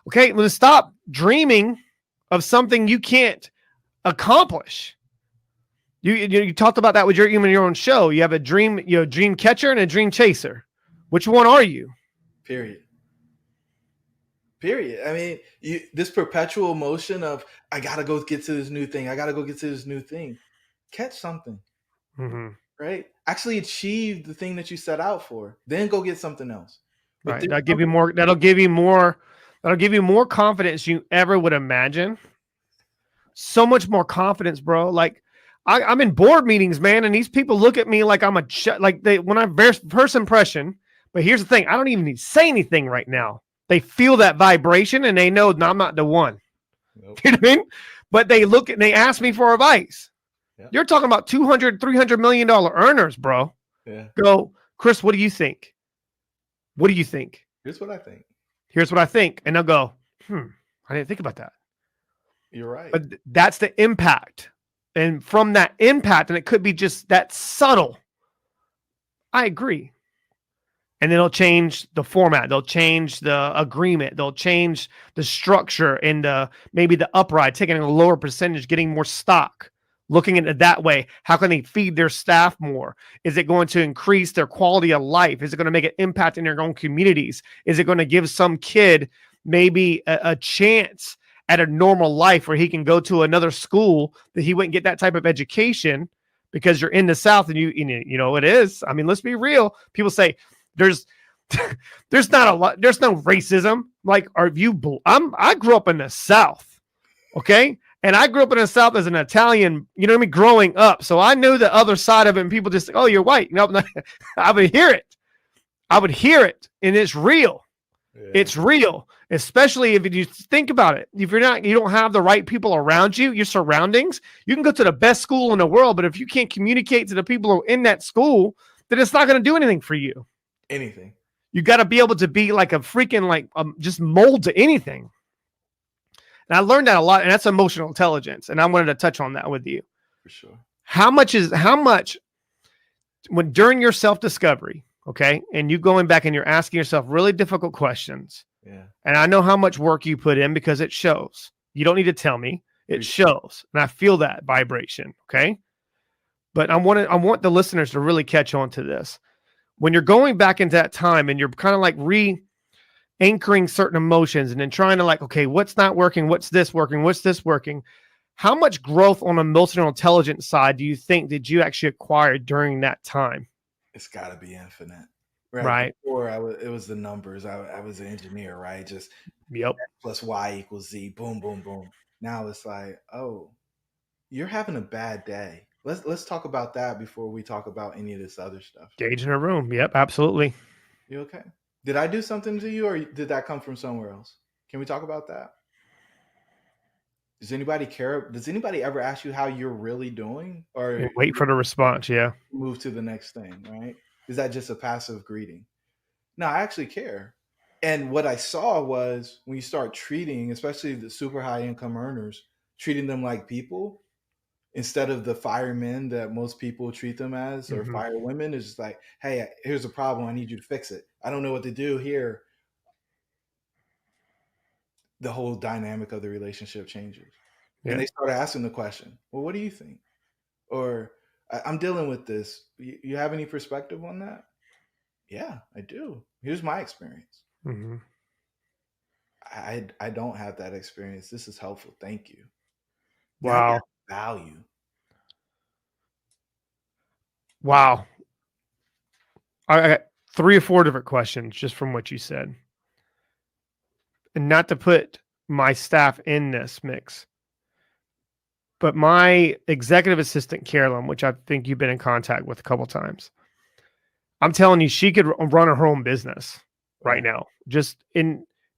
Okay, well, stop dreaming of something you can't accomplish. You talked about that with your own show. You have a dream catcher and a dream chaser. Which one are you? Period. I mean, this perpetual motion of I gotta go get to this new thing. I gotta go get to this new thing. Catch something, right? Actually achieve the thing that you set out for. Then go get something else. But right. That'll give you more confidence you ever would imagine. So much more confidence, bro. Like, I'm in board meetings, man, and these people look at me like I'm when I first impression. But here's the thing: I don't even need to say anything right now. They feel that vibration, and they know no, I'm not the one. Nope. You know what I mean? But they look and they ask me for advice. Yep. You're talking about $200-300 million earners, bro. Yeah. Go, Chris. What do you think? What do you think? Here's what I think. Here's what I think, and they'll go, I didn't think about that. You're right. But that's the impact. And from that impact, and it could be just that subtle, I agree. And then they'll change the format. They'll change the agreement. They'll change the structure and maybe the upright, taking a lower percentage, getting more stock, looking at it that way. How can they feed their staff more? Is it going to increase their quality of life? Is it going to make an impact in their own communities? Is it going to give some kid maybe a chance at a normal life where he can go to another school that he wouldn't get that type of education because you're in the South and you know it is. I mean, let's be real. People say there's not a lot, there's no racism. Like, I grew up in the South. Okay. And I grew up in the South as an Italian, you know what I mean? Growing up. So I knew the other side of it and people just, oh, you're white. No, I would hear it. And it's real. Yeah. It's real, especially if you think about it. If you don't have the right people around you, your surroundings, you can go to the best school in the world, but if you can't communicate to the people who are in that school, then it's not going to do anything for you. Anything. You got to be able to be like a freaking just mold to anything. And I learned that a lot, and that's emotional intelligence. And I wanted to touch on that with you. For sure. How much when during your self-discovery, okay, and you going back and you're asking yourself really difficult questions. Yeah. And I know how much work you put in because it shows. You don't need to tell me. It shows. And I feel that vibration, okay? But I want the listeners to really catch on to this. When you're going back into that time and you're kind of like anchoring certain emotions and then trying to okay, what's not working? What's this working? What's this working? How much growth on emotional intelligence side do you think did you actually acquire during that time? It's got to be infinite. Right. Before it was the numbers. I was an engineer, right? Just X plus Y equals Z. Boom, boom, boom. Now it's like, oh, you're having a bad day. Let's talk about that before we talk about any of this other stuff. Gauge in a room. Yep, absolutely. You okay? Did I do something to you, or did that come from somewhere else? Can we talk about that? Does anybody care? Does anybody ever ask you how you're really doing, or wait for the response? Yeah. Move to the next thing, right? Is that just a passive greeting? No, I actually care. And what I saw was when you start treating, especially the super high income earners, treating them like people instead of the firemen that most people treat them as, or firewomen, is just like, hey, here's a problem. I need you to fix it. I don't know what to do here. The whole dynamic of the relationship changes. Yeah. And they start asking the question, well, what do you think? Or I'm dealing with this. You have any perspective on that? Yeah, I do. Here's my experience. Mm-hmm. I don't have that experience. This is helpful. Thank you. Wow. Value. Wow. I got 3 or 4 different questions just from what you said. And not to put my staff in this mix, but my executive assistant, Carolyn, which I think you've been in contact with a couple times, I'm telling you, she could run her own business right now.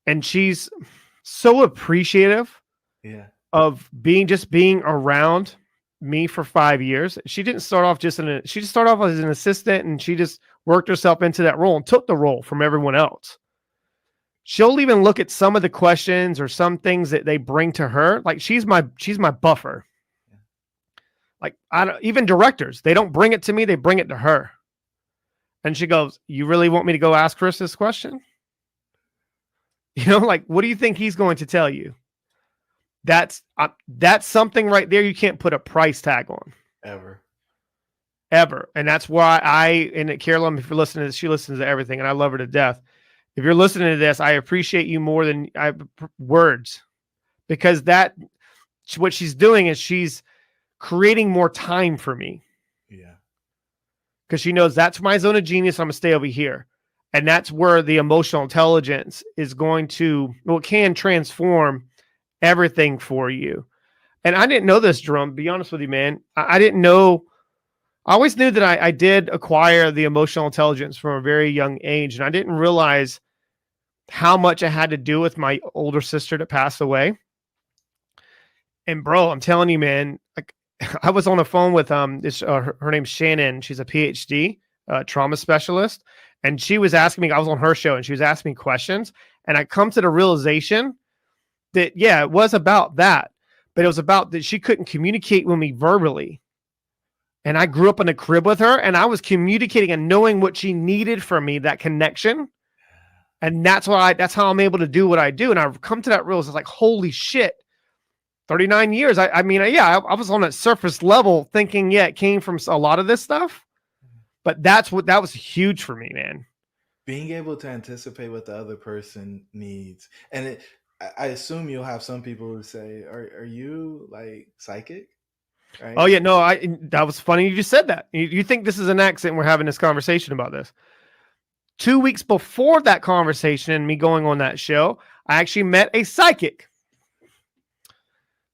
And she's so appreciative of being around me for 5 years. She didn't start off she just started off as an assistant, and she just worked herself into that role and took the role from everyone else. She'll even look at some of the questions or some things that they bring to her. Like she's my buffer. Like even directors, they don't bring it to me. They bring it to her. And she goes, you really want me to go ask Chris this question? What do you think he's going to tell you? That's something right there you can't put a price tag on. Ever. And that's why Carolyn, if you're listening to this, she listens to everything, and I love her to death. If you're listening to this, I appreciate you more than words, because what she's doing is she's creating more time for me. Yeah. Because she knows that's my zone of genius. I'm going to stay over here. And that's where the emotional intelligence is can transform everything for you. And I didn't know this, Jerome, to be honest with you, man. I didn't know. I always knew that I did acquire the emotional intelligence from a very young age. And I didn't realize how much it had to do with my older sister that passed away. And bro, I'm telling you, man, like I was on the phone with her name's Shannon. She's a PhD trauma specialist. And she was asking me, I was on her show and she was asking me questions. And I come to the realization that, yeah, it was about that, but it was about that she couldn't communicate with me verbally. And I grew up in a crib with her and I was communicating and knowing what she needed from me, that connection. And that's how I'm able to do what I do. And I've come to that realization, like, holy shit, 39 years. I mean, I was on that surface level thinking, yeah, it came from a lot of this stuff, but that was huge for me, man. Being able to anticipate what the other person needs. And I assume you'll have some people who say, are you like psychic? Right? Oh yeah, no, that was funny. You just said that. You think this is an accident? We're having this conversation about this. 2 weeks before that conversation and me going on that show, I actually met a psychic.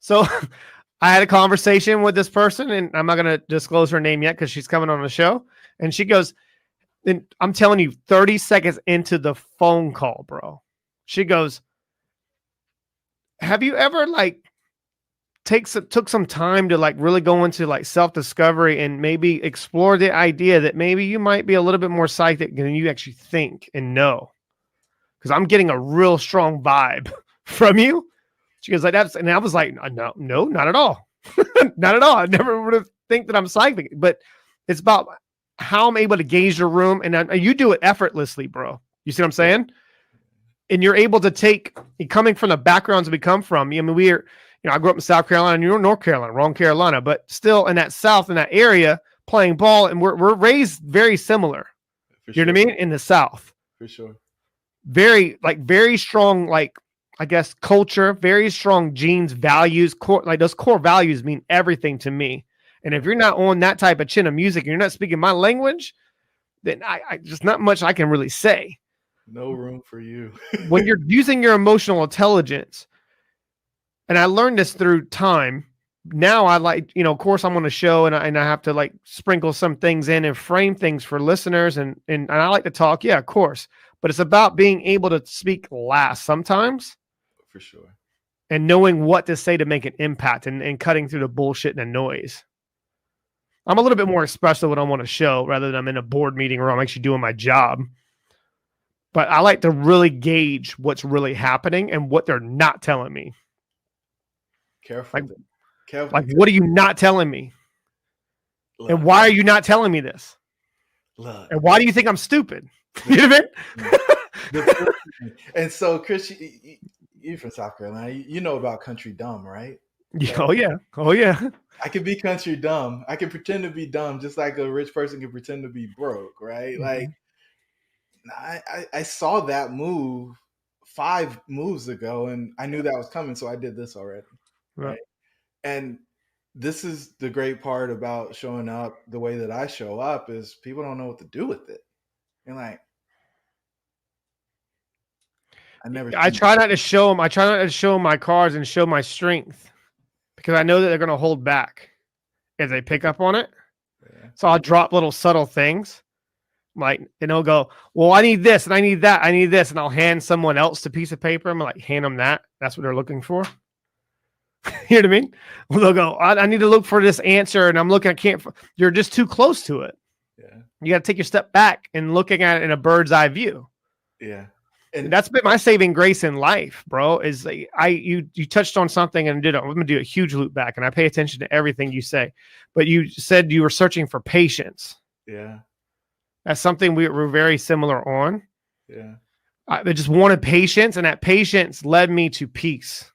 So I had a conversation with this person, and I'm not going to disclose her name yet because she's coming on the show. And she goes, and I'm telling you, 30 seconds into the phone call, bro, she goes, have you ever like took some time to like really go into like self-discovery and maybe explore the idea that maybe you might be a little bit more psychic than you actually think and know? Because I'm getting a real strong vibe from you. She goes like that. And I was like, no, not at all. Not at all. I never would have think that I'm psychic, but it's about how I'm able to gauge the room. And you do it effortlessly, bro. You see what I'm saying? And you're able to take, coming from the backgrounds we come from. I mean, I grew up in South Carolina and you're in North Carolina, wrong Carolina, but still in that South, in that area, playing ball. And we're raised very similar. You know what I mean? In the South. For sure. Very strong, like, I guess, culture, very strong genes, values, those core values mean everything to me. And if you're not on that type of chin of music and you're not speaking my language, then I just not much I can really say. No room for you. When you're using your emotional intelligence, and I learned this through time. Now I like, of course I'm on a show and I have to like sprinkle some things in and frame things for listeners. And I like to talk. Yeah, of course. But it's about being able to speak last sometimes. For sure. And knowing what to say to make an impact and cutting through the bullshit and the noise. I'm a little bit more expressive when I'm on a show rather than I'm in a board meeting where I'm actually doing my job. But I like to really gauge what's really happening and what they're not telling me. Careful. Like, what are you not telling me? Look, and why are you not telling me this? Look. And why do you think I'm stupid? You know what I mean? And so, Chris, you're from South Carolina. You know about country dumb, right? Yeah, oh, yeah. Oh, yeah. I can be country dumb. I can pretend to be dumb just like a rich person can pretend to be broke, right? Mm-hmm. Like, I saw that move 5 moves ago, and I knew that was coming, so I did this already. Right. And this is the great part about showing up the way that I show up is people don't know what to do with it. And like, I try not to show them. I try not to show my cards and show my strength because I know that they're going to hold back if they pick up on it. Yeah. So I'll drop little subtle things. Like, and they'll go, well, I need this and I need that. I need this. And I'll hand someone else the piece of paper. I'm like, hand them that. That's what they're looking for. You know what I mean? Well, they'll go, I need to look for this answer. And I'm looking, you're just too close to it. Yeah. You got to take your step back and looking at it in a bird's eye view. Yeah. And that's been my saving grace in life, bro, is like, you touched on something and I'm going to do a huge loop back and I pay attention to everything you say, but you said you were searching for patience. Yeah. That's something we're very similar on. Yeah. I just wanted patience, and that patience led me to peace.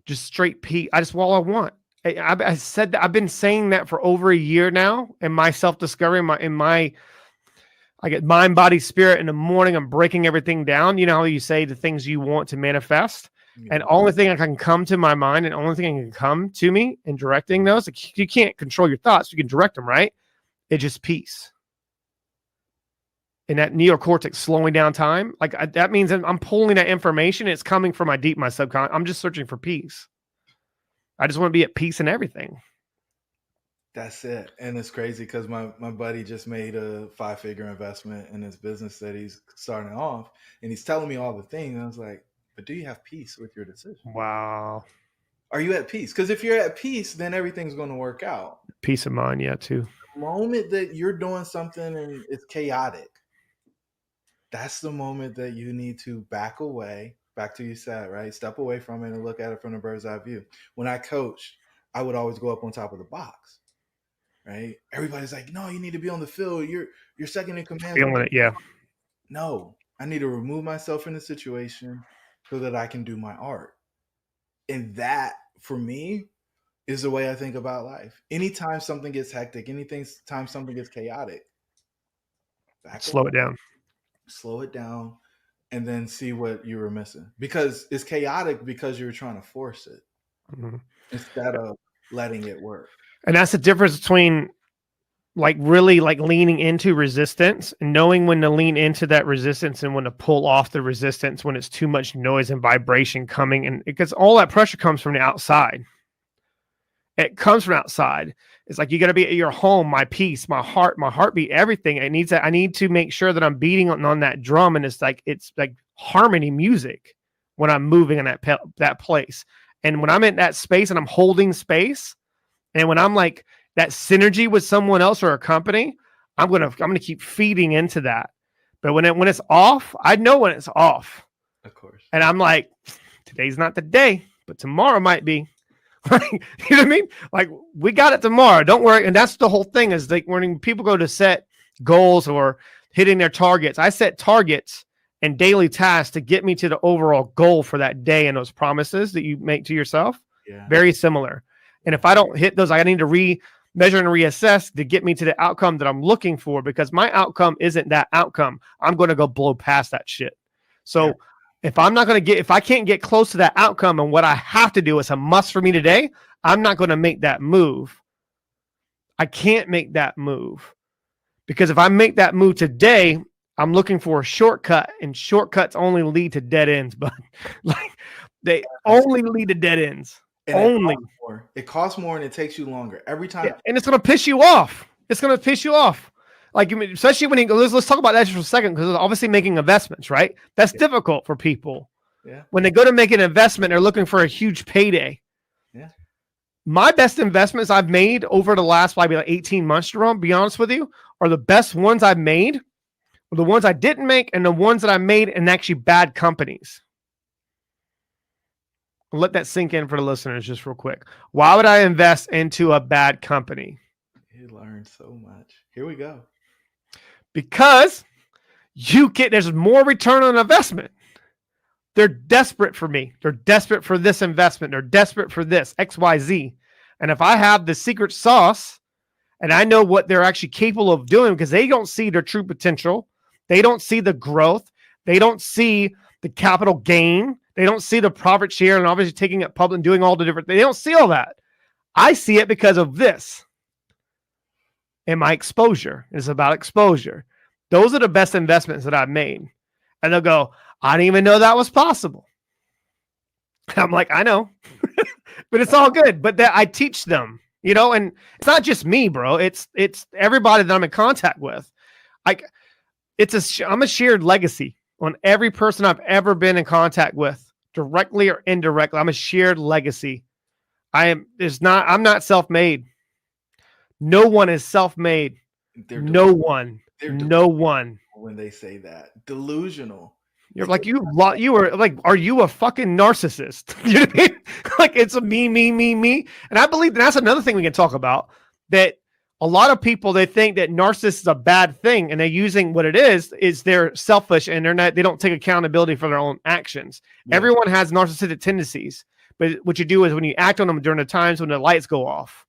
Just straight peace. That's all I want. I said that I've been saying that for over a year now. In my self-discovery, I get mind, body, spirit in the morning. I'm breaking everything down. You know how you say the things you want to manifest, and only thing I can come to my mind, and only thing that can come to me in directing those. Like, you can't control your thoughts. You can direct them, right? It's just peace. and that neocortex slowing down time, like that means I'm pulling that information. It's coming from my subconscious. I'm just searching for peace. I just want to be at peace in everything. That's it. And it's crazy because my buddy just made a 5-figure investment in his business that he's starting off, and he's telling me all the things. And I was like, but do you have peace with your decision? Wow. Are you at peace? Because if you're at peace, then everything's going to work out. Peace of mind, yeah, too. The moment that you're doing something and it's chaotic, that's the moment that you need to back away. Back to you said, right? Step away from it and look at it from the bird's eye view. When I coached, I would always go up on top of the box, right? Everybody's like, no, you need to be on the field. You're second in command. Feeling it, yeah. No, I need to remove myself in the situation so that I can do my art. And that, for me, is the way I think about life. Anytime something gets hectic, anytime something gets chaotic, slow it down. Slow it down, and then see what you were missing. Because it's chaotic because you're trying to force it instead of letting it work. And that's the difference between like really like leaning into resistance and knowing when to lean into that resistance and when to pull off the resistance when it's too much noise and vibration coming. And because all that pressure comes from the outside. It comes from outside. It's like you got to be at your home, my peace, my heart, my heartbeat, everything. I need to make sure that I'm beating on that drum, and it's like harmony music when I'm moving in that place. And when I'm in that space and I'm holding space, and when I'm like that synergy with someone else or a company, I'm gonna keep feeding into that. But when it's off, I know when it's off. Of course. And I'm like, today's not the day, but tomorrow might be. You know what I mean? Like, we got it tomorrow. Don't worry. And that's the whole thing is like when people go to set goals or hitting their targets, I set targets and daily tasks to get me to the overall goal for that day and those promises that you make to yourself. Yeah. Very similar. And if I don't hit those, I need to measure and reassess to get me to the outcome that I'm looking for, because my outcome isn't that outcome. I'm going to go blow past that shit. So if I can't get close to that outcome, and what I have to do is a must for me today, I'm not going to make that move. I can't make that move, because if I make that move today, I'm looking for a shortcut, and shortcuts only lead to dead ends, but like they only lead to dead ends. And only. It costs more and it takes you longer every time. Yeah, and it's going to piss you off. It's going to piss you off. Like, especially when let's talk about that just for a second, because obviously making investments, right? That's difficult for people. Yeah. When they go to make an investment, they're looking for a huge payday. Yeah. My best investments I've made over the last probably like 18 months, Jerome, be honest with you, are the best ones I've made, or the ones I didn't make, and the ones that I made in actually bad companies. I'll let that sink in for the listeners just real quick. Why would I invest into a bad company? You learned so much. Here we go. Because there's more return on investment. They're desperate for me. They're desperate for this investment. They're desperate for this XYZ. And if I have the secret sauce and I know what they're actually capable of doing, because they don't see their true potential, they don't see the growth, they don't see the capital gain, they don't see the profit share, and obviously taking it public and doing all the different things. They don't see all that. I see it because of this. And my exposure. It's about exposure. Those are the best investments that I've made. And they'll go, I didn't even know that was possible. I'm like, I know. But it's all good. But I teach them, and it's not just me, bro. It's everybody that I'm in contact with. I'm a shared legacy on every person I've ever been in contact with, directly or indirectly. I'm a shared legacy. I'm not self-made. No one is self-made. No one. When they say that, delusional. You're like, are you a fucking narcissist? You know what I mean? Like, it's a me. And I believe that's another thing we can talk about, that a lot of people, they think that narcissist is a bad thing, and they're using what it is they're selfish and they don't take accountability for their own actions. Yeah. Everyone has narcissistic tendencies, but what you do is when you act on them during the times when the lights go off,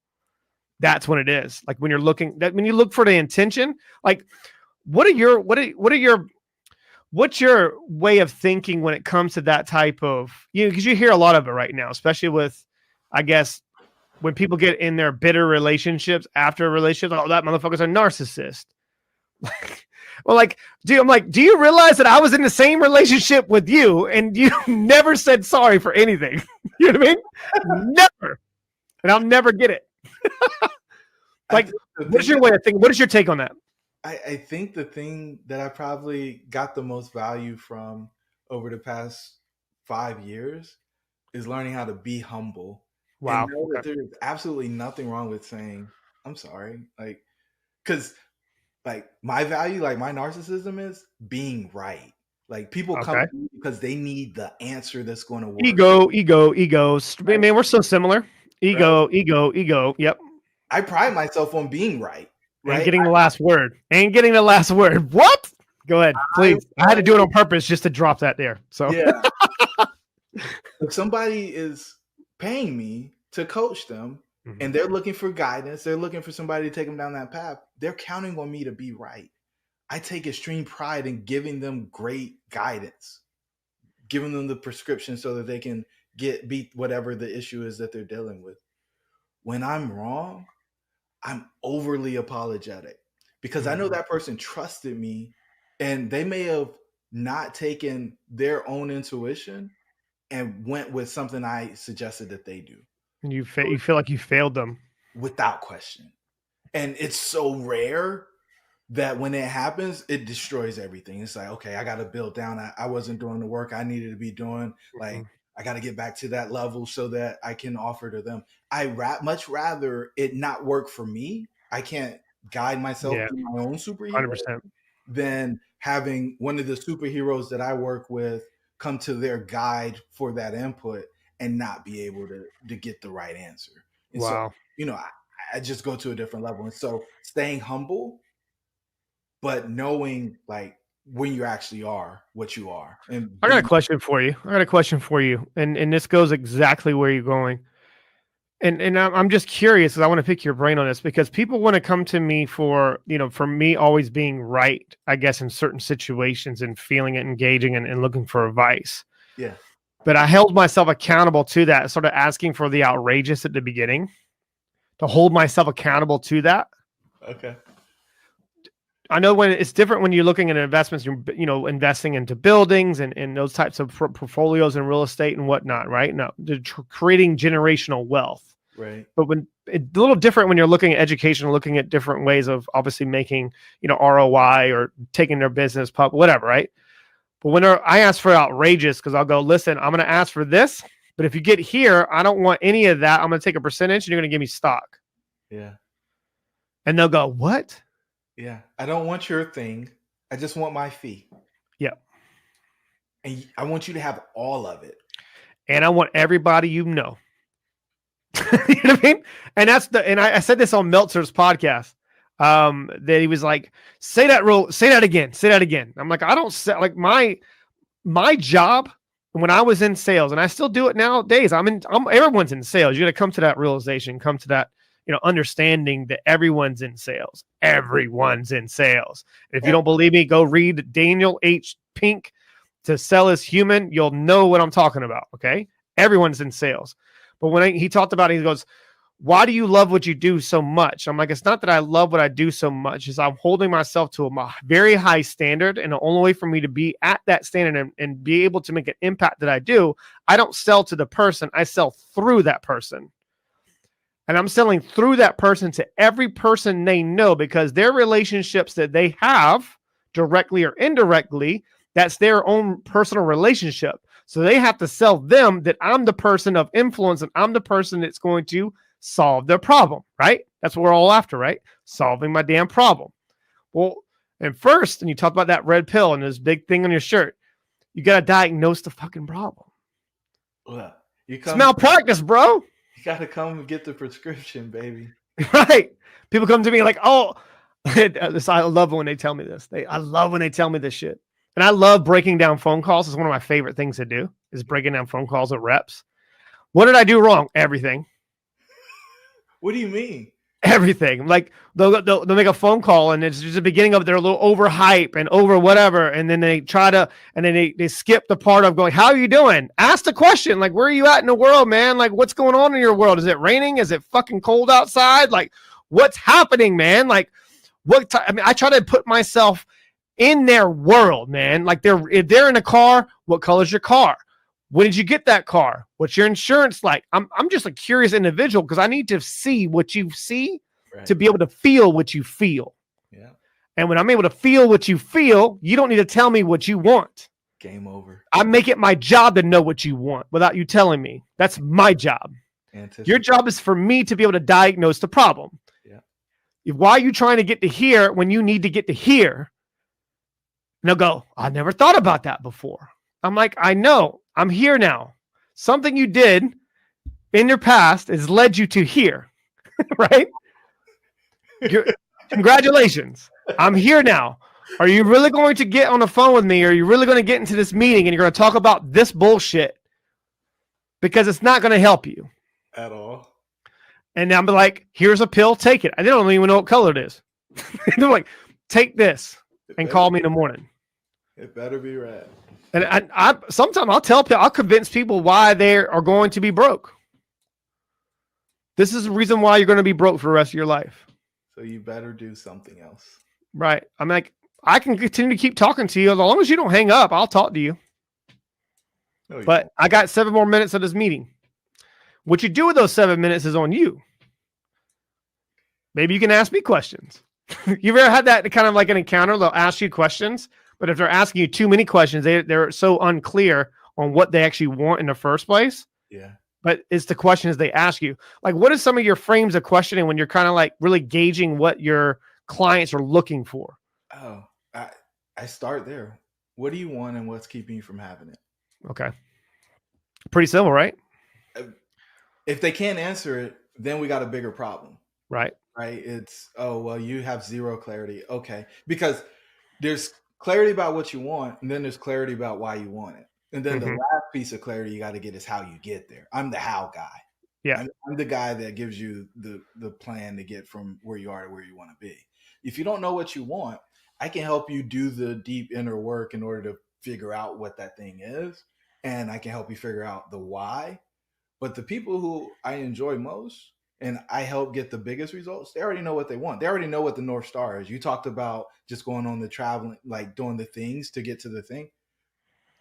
that's when it is. Like when you look for the intention, like what's your way of thinking when it comes to that type of, because you hear a lot of it right now, especially with, I guess, when people get in their bitter relationships after a relationship, oh, that motherfucker's a narcissist. Well, like, do you realize that I was in the same relationship with you and you never said sorry for anything? You know what I mean? Never. And I'll never get it. Like, what's your way of thinking? What is your take on that? I think the thing that I probably got the most value from over the past 5 years is learning how to be humble. Wow. And know that there's absolutely nothing wrong with saying, I'm sorry. Like, because like my value, like my narcissism is being right. Like people come to me because they need the answer that's going to work. Ego. Man, we're so similar. Ego. Yep. I pride myself on being right. And getting the last word. What? Go ahead, please. I had to do it on purpose just to drop that there. So yeah. If somebody is paying me to coach them, and they're looking for guidance, they're looking for somebody to take them down that path, they're counting on me to be right. I take extreme pride in giving them great guidance, giving them the prescription so that they can beat whatever the issue is that they're dealing with. When I'm wrong, I'm overly apologetic because I know that person trusted me and they may have not taken their own intuition and went with something I suggested that they do. And you feel like you failed them. Without question. And it's so rare that when it happens, it destroys everything. It's like, okay, I got to build down. I wasn't doing the work I needed to be doing. Like, I got to get back to that level so that I can offer to them. much rather it not work for me. I can't guide myself to my own superhero 100%. than having one of the superheroes that I work with come to their guide for that input and not be able to get the right answer. And wow. So, I just go to a different level. And so staying humble, but knowing like when you actually are what you are. And I got a question for you. And this goes exactly where you're going. And I'm just curious because I want to pick your brain on this because people want to come to me for me always being right, I guess, in certain situations and feeling it, engaging and looking for advice. Yeah. But I held myself accountable to that, sort of asking for the outrageous at the beginning, to hold myself accountable to that. Okay. I know when it's different when you're looking at investments, you're investing into buildings and those types of portfolios in real estate and whatnot, right? No, creating generational wealth. Right. But when it's a little different when you're looking at education, looking at different ways of obviously making, ROI or taking their business public, whatever, right? But when I ask for outrageous, because I'll go, listen, I'm going to ask for this, but if you get here, I don't want any of that. I'm going to take a percentage and you're going to give me stock. Yeah. And they'll go, what? Yeah. I don't want your thing. I just want my fee. Yeah. And I want you to have all of it. And I want everybody you know. You know what I mean? And I said this on Meltzer's podcast. That he was like, say that again. I'm like, I don't say, like my job when I was in sales, and I still do it nowadays. Everyone's in sales. You got to come to that realization, come to that, understanding that everyone's in sales. Everyone's in sales. And if you don't believe me, go read Daniel H. Pink, To Sell is Human. You'll know what I'm talking about. Okay. Everyone's in sales. But when he talked about it, he goes, why do you love what you do so much? I'm like, it's not that I love what I do so much. It's I'm holding myself to a very high standard. And the only way for me to be at that standard and be able to make an impact that I do, I don't sell to the person. I sell through that person. And I'm selling through that person to every person they know because their relationships that they have directly or indirectly, that's their own personal relationship. So they have to sell them that I'm the person of influence and I'm the person that's going to solve their problem, right? That's what we're all after, right? Solving my damn problem. Well, and first, and you talk about that red pill and this big thing on your shirt, you got to diagnose the fucking problem. Well, it's malpractice, bro. You got to come and get the prescription, baby. Right. People come to me like, oh, I love when they tell me this. I love when they tell me this shit. And I love breaking down phone calls. It's one of my favorite things to do is breaking down phone calls with reps. What did I do wrong? Everything. What do you mean? Everything. Like they'll make a phone call and it's just the beginning of it. They're a little overhype and over whatever. And then they they skip the part of going, how are you doing? Ask the question. Like, where are you at in the world, man? Like, what's going on in your world? Is it raining? Is it fucking cold outside? Like, what's happening, man? Like, I mean, I try to put myself in their world, man. Like if they're in a car, what color's your car? When did you get that car? What's your insurance like? I'm just a curious individual because I need to see what you see to be able to feel what you feel. Yeah. And when I'm able to feel what you feel, you don't need to tell me what you want. Game over. I make it my job to know what you want without you telling me. That's my job. Your job is for me to be able to diagnose the problem. Yeah. Why are you trying to get to here when you need to get to here? And they'll go, I never thought about that before. I'm like, I know. I'm here now. Something you did in your past has led you to here, right? Congratulations. I'm here now. Are you really going to get on the phone with me? Or are you really going to get into this meeting and you're going to talk about this bullshit? Because it's not going to help you. At all. And I'm like, here's a pill, take it. I don't even know what color it is. They're like, take this and call me in the morning. It better be red. And I sometimes I'll tell people, I'll convince people why they are going to be broke. This is the reason why you're going to be broke for the rest of your life. So you better do something else. Right. I'm like, I can continue to keep talking to you. As long as you don't hang up, I'll talk to you. No, but won't. I got 7 more minutes of this meeting. What you do with those 7 minutes is on you. Maybe you can ask me questions. You've ever had that kind of like an encounter? They'll ask you questions, but if they're asking you too many questions, they're so unclear on what they actually want in the first place. Yeah. But it's the questions they ask you. Like, what is some of your frames of questioning when you're kind of like really gauging what your clients are looking for? Oh, I start there. What do you want and what's keeping you from having it? Okay. Pretty simple, right? If they can't answer it, then we got a bigger problem. Right. Right. It's, oh, well, you have zero clarity. Okay. Because there's clarity about what you want, and then there's clarity about why you want it. And then the last piece of clarity you got to get is how you get there. I'm the how guy. Yeah. I'm the guy that gives you the plan to get from where you are to where you want to be. If you don't know what you want, I can help you do the deep inner work in order to figure out what that thing is. And I can help you figure out the why. But the people who I enjoy most and I help get the biggest results, they already know what they want. They already know what the North Star is. You talked about just going on the traveling, like doing the things to get to the thing.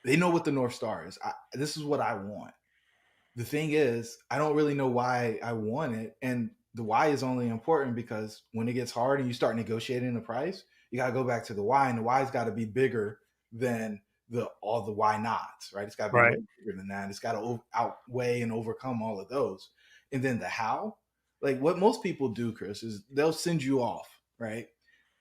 They know what the North Star is. This is what I want. The thing is, I don't really know why I want it. And the why is only important because when it gets hard and you start negotiating the price, you got to go back to the why. And the why's got to be bigger than all the why nots, right? It's got to be way bigger than that. It's got to outweigh and overcome all of those. And then the how, like what most people do, Chris, is they'll send you off, right?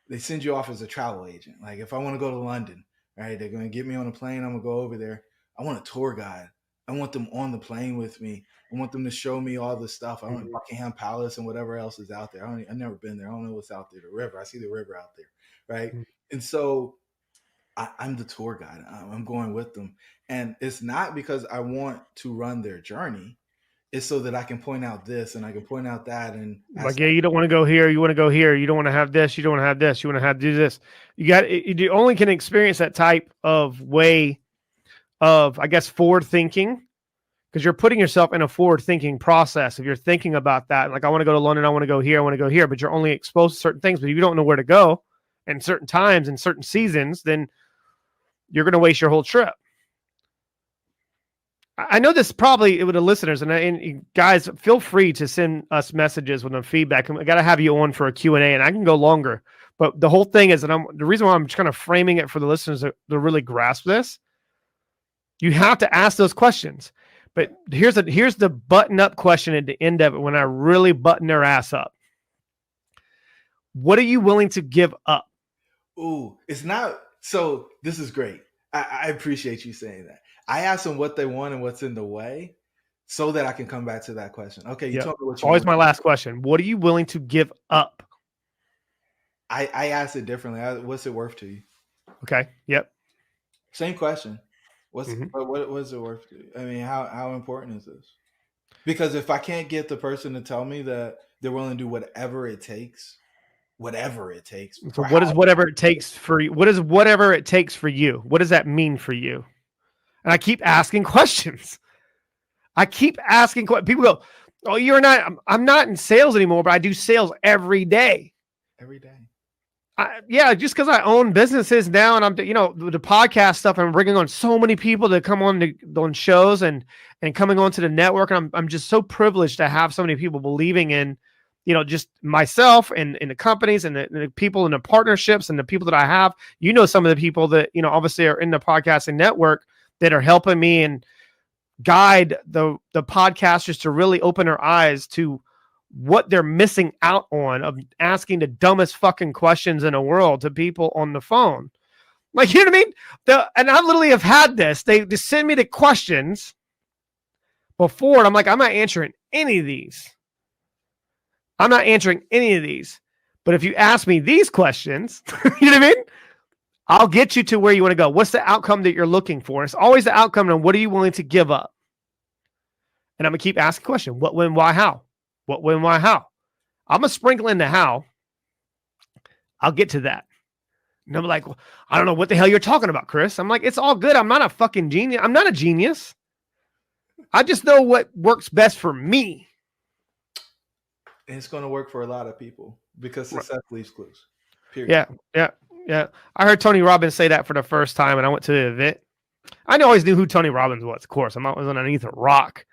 They send you off as a travel agent. Like if I want to go to London, right? They're going to get me on a plane. I'm going to go over there. I want a tour guide. I want them on the plane with me. I want them to show me all the stuff. I want Buckingham Palace and whatever else is out there. I've never been there. I don't know what's out there. The river. I see the river out there, right? And so I'm the tour guide. I'm going with them. And it's not because I want to run their journey. It's so that I can point out this and I can point out that. And like, yeah, you don't want to go here. You want to go here. You don't want to have this. You don't want to have this. You want to have to do this. You only can experience that type of way of, I guess, forward thinking, because you're putting yourself in a forward thinking process. If you're thinking about that, like I want to go to London, I want to go here, I want to go here, but you're only exposed to certain things, but if you don't know where to go and certain times and certain seasons, then you're going to waste your whole trip. I know this probably with the listeners, and guys, feel free to send us messages with them feedback. I got to have you on for a Q&A, and I can go longer. But the whole thing is, and the reason why I'm just kind of framing it for the listeners to really grasp this, you have to ask those questions. But here's the button-up question at the end of it when I really button their ass up. What are you willing to give up? Ooh, it's not. So this is great. I appreciate you saying that. I ask them what they want and what's in the way so that I can come back to that question. Okay, you told me what you always want. My last question. What are you willing to give up? I asked it differently. What's it worth to you? Okay. Yep. Same question. What's it worth to you? I mean, how important is this? Because if I can't get the person to tell me that they're willing to do whatever it takes. So what is whatever it takes for you? What is whatever it takes for you? What does that mean for you? And I keep asking questions. People go, oh, I'm not in sales anymore, but I do sales every day. Every day. Yeah, just because I own businesses now, and I'm, the podcast stuff, I'm bringing on so many people that come on shows and coming onto the network. And I'm just so privileged to have so many people believing in, just myself and the companies and the people and the partnerships and the people that I have. Some of the people that, obviously are in the podcasting network that are helping me and guide the podcasters to really open their eyes to what they're missing out on of asking the dumbest fucking questions in the world to people on the phone. Like, you know what I mean? And I literally have had this. They just send me the questions before, and I'm like, I'm not answering any of these. I'm not answering any of these. But if you ask me these questions, you know what I mean? I'll get you to where you want to go. What's the outcome that you're looking for? It's always the outcome, and what are you willing to give up? And I'm going to keep asking the question. What, when, why, how? What, when, why, how? I'm going to sprinkle in the how. I'll get to that. And I'm like, well, I don't know what the hell you're talking about, Chris. I'm like, it's all good. I'm not a fucking genius. I'm not a genius. I just know what works best for me. And it's going to work for a lot of people because success leaves clues. Period. Yeah. I heard Tony Robbins say that for the first time, and I went to the event. I always knew who Tony Robbins was, of course. I'm always underneath a rock.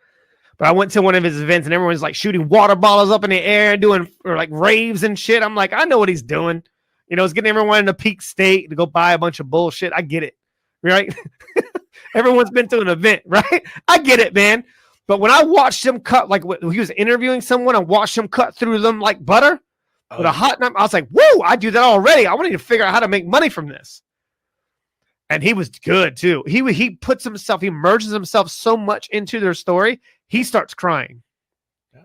But I went to one of his events, and everyone's like shooting water bottles up in the air and doing like raves and shit. I'm like, I know what he's doing. It's getting everyone in a peak state to go buy a bunch of bullshit. I get it, right? Everyone's been to an event, right? I get it, man. But when I watched him cut, like when he was interviewing someone, I watched him cut through them like butter with a hot knife. I was like, whoa, I do that already. I wanted to figure out how to make money from this. And he was good too. He merges himself so much into their story. He starts crying. Yeah.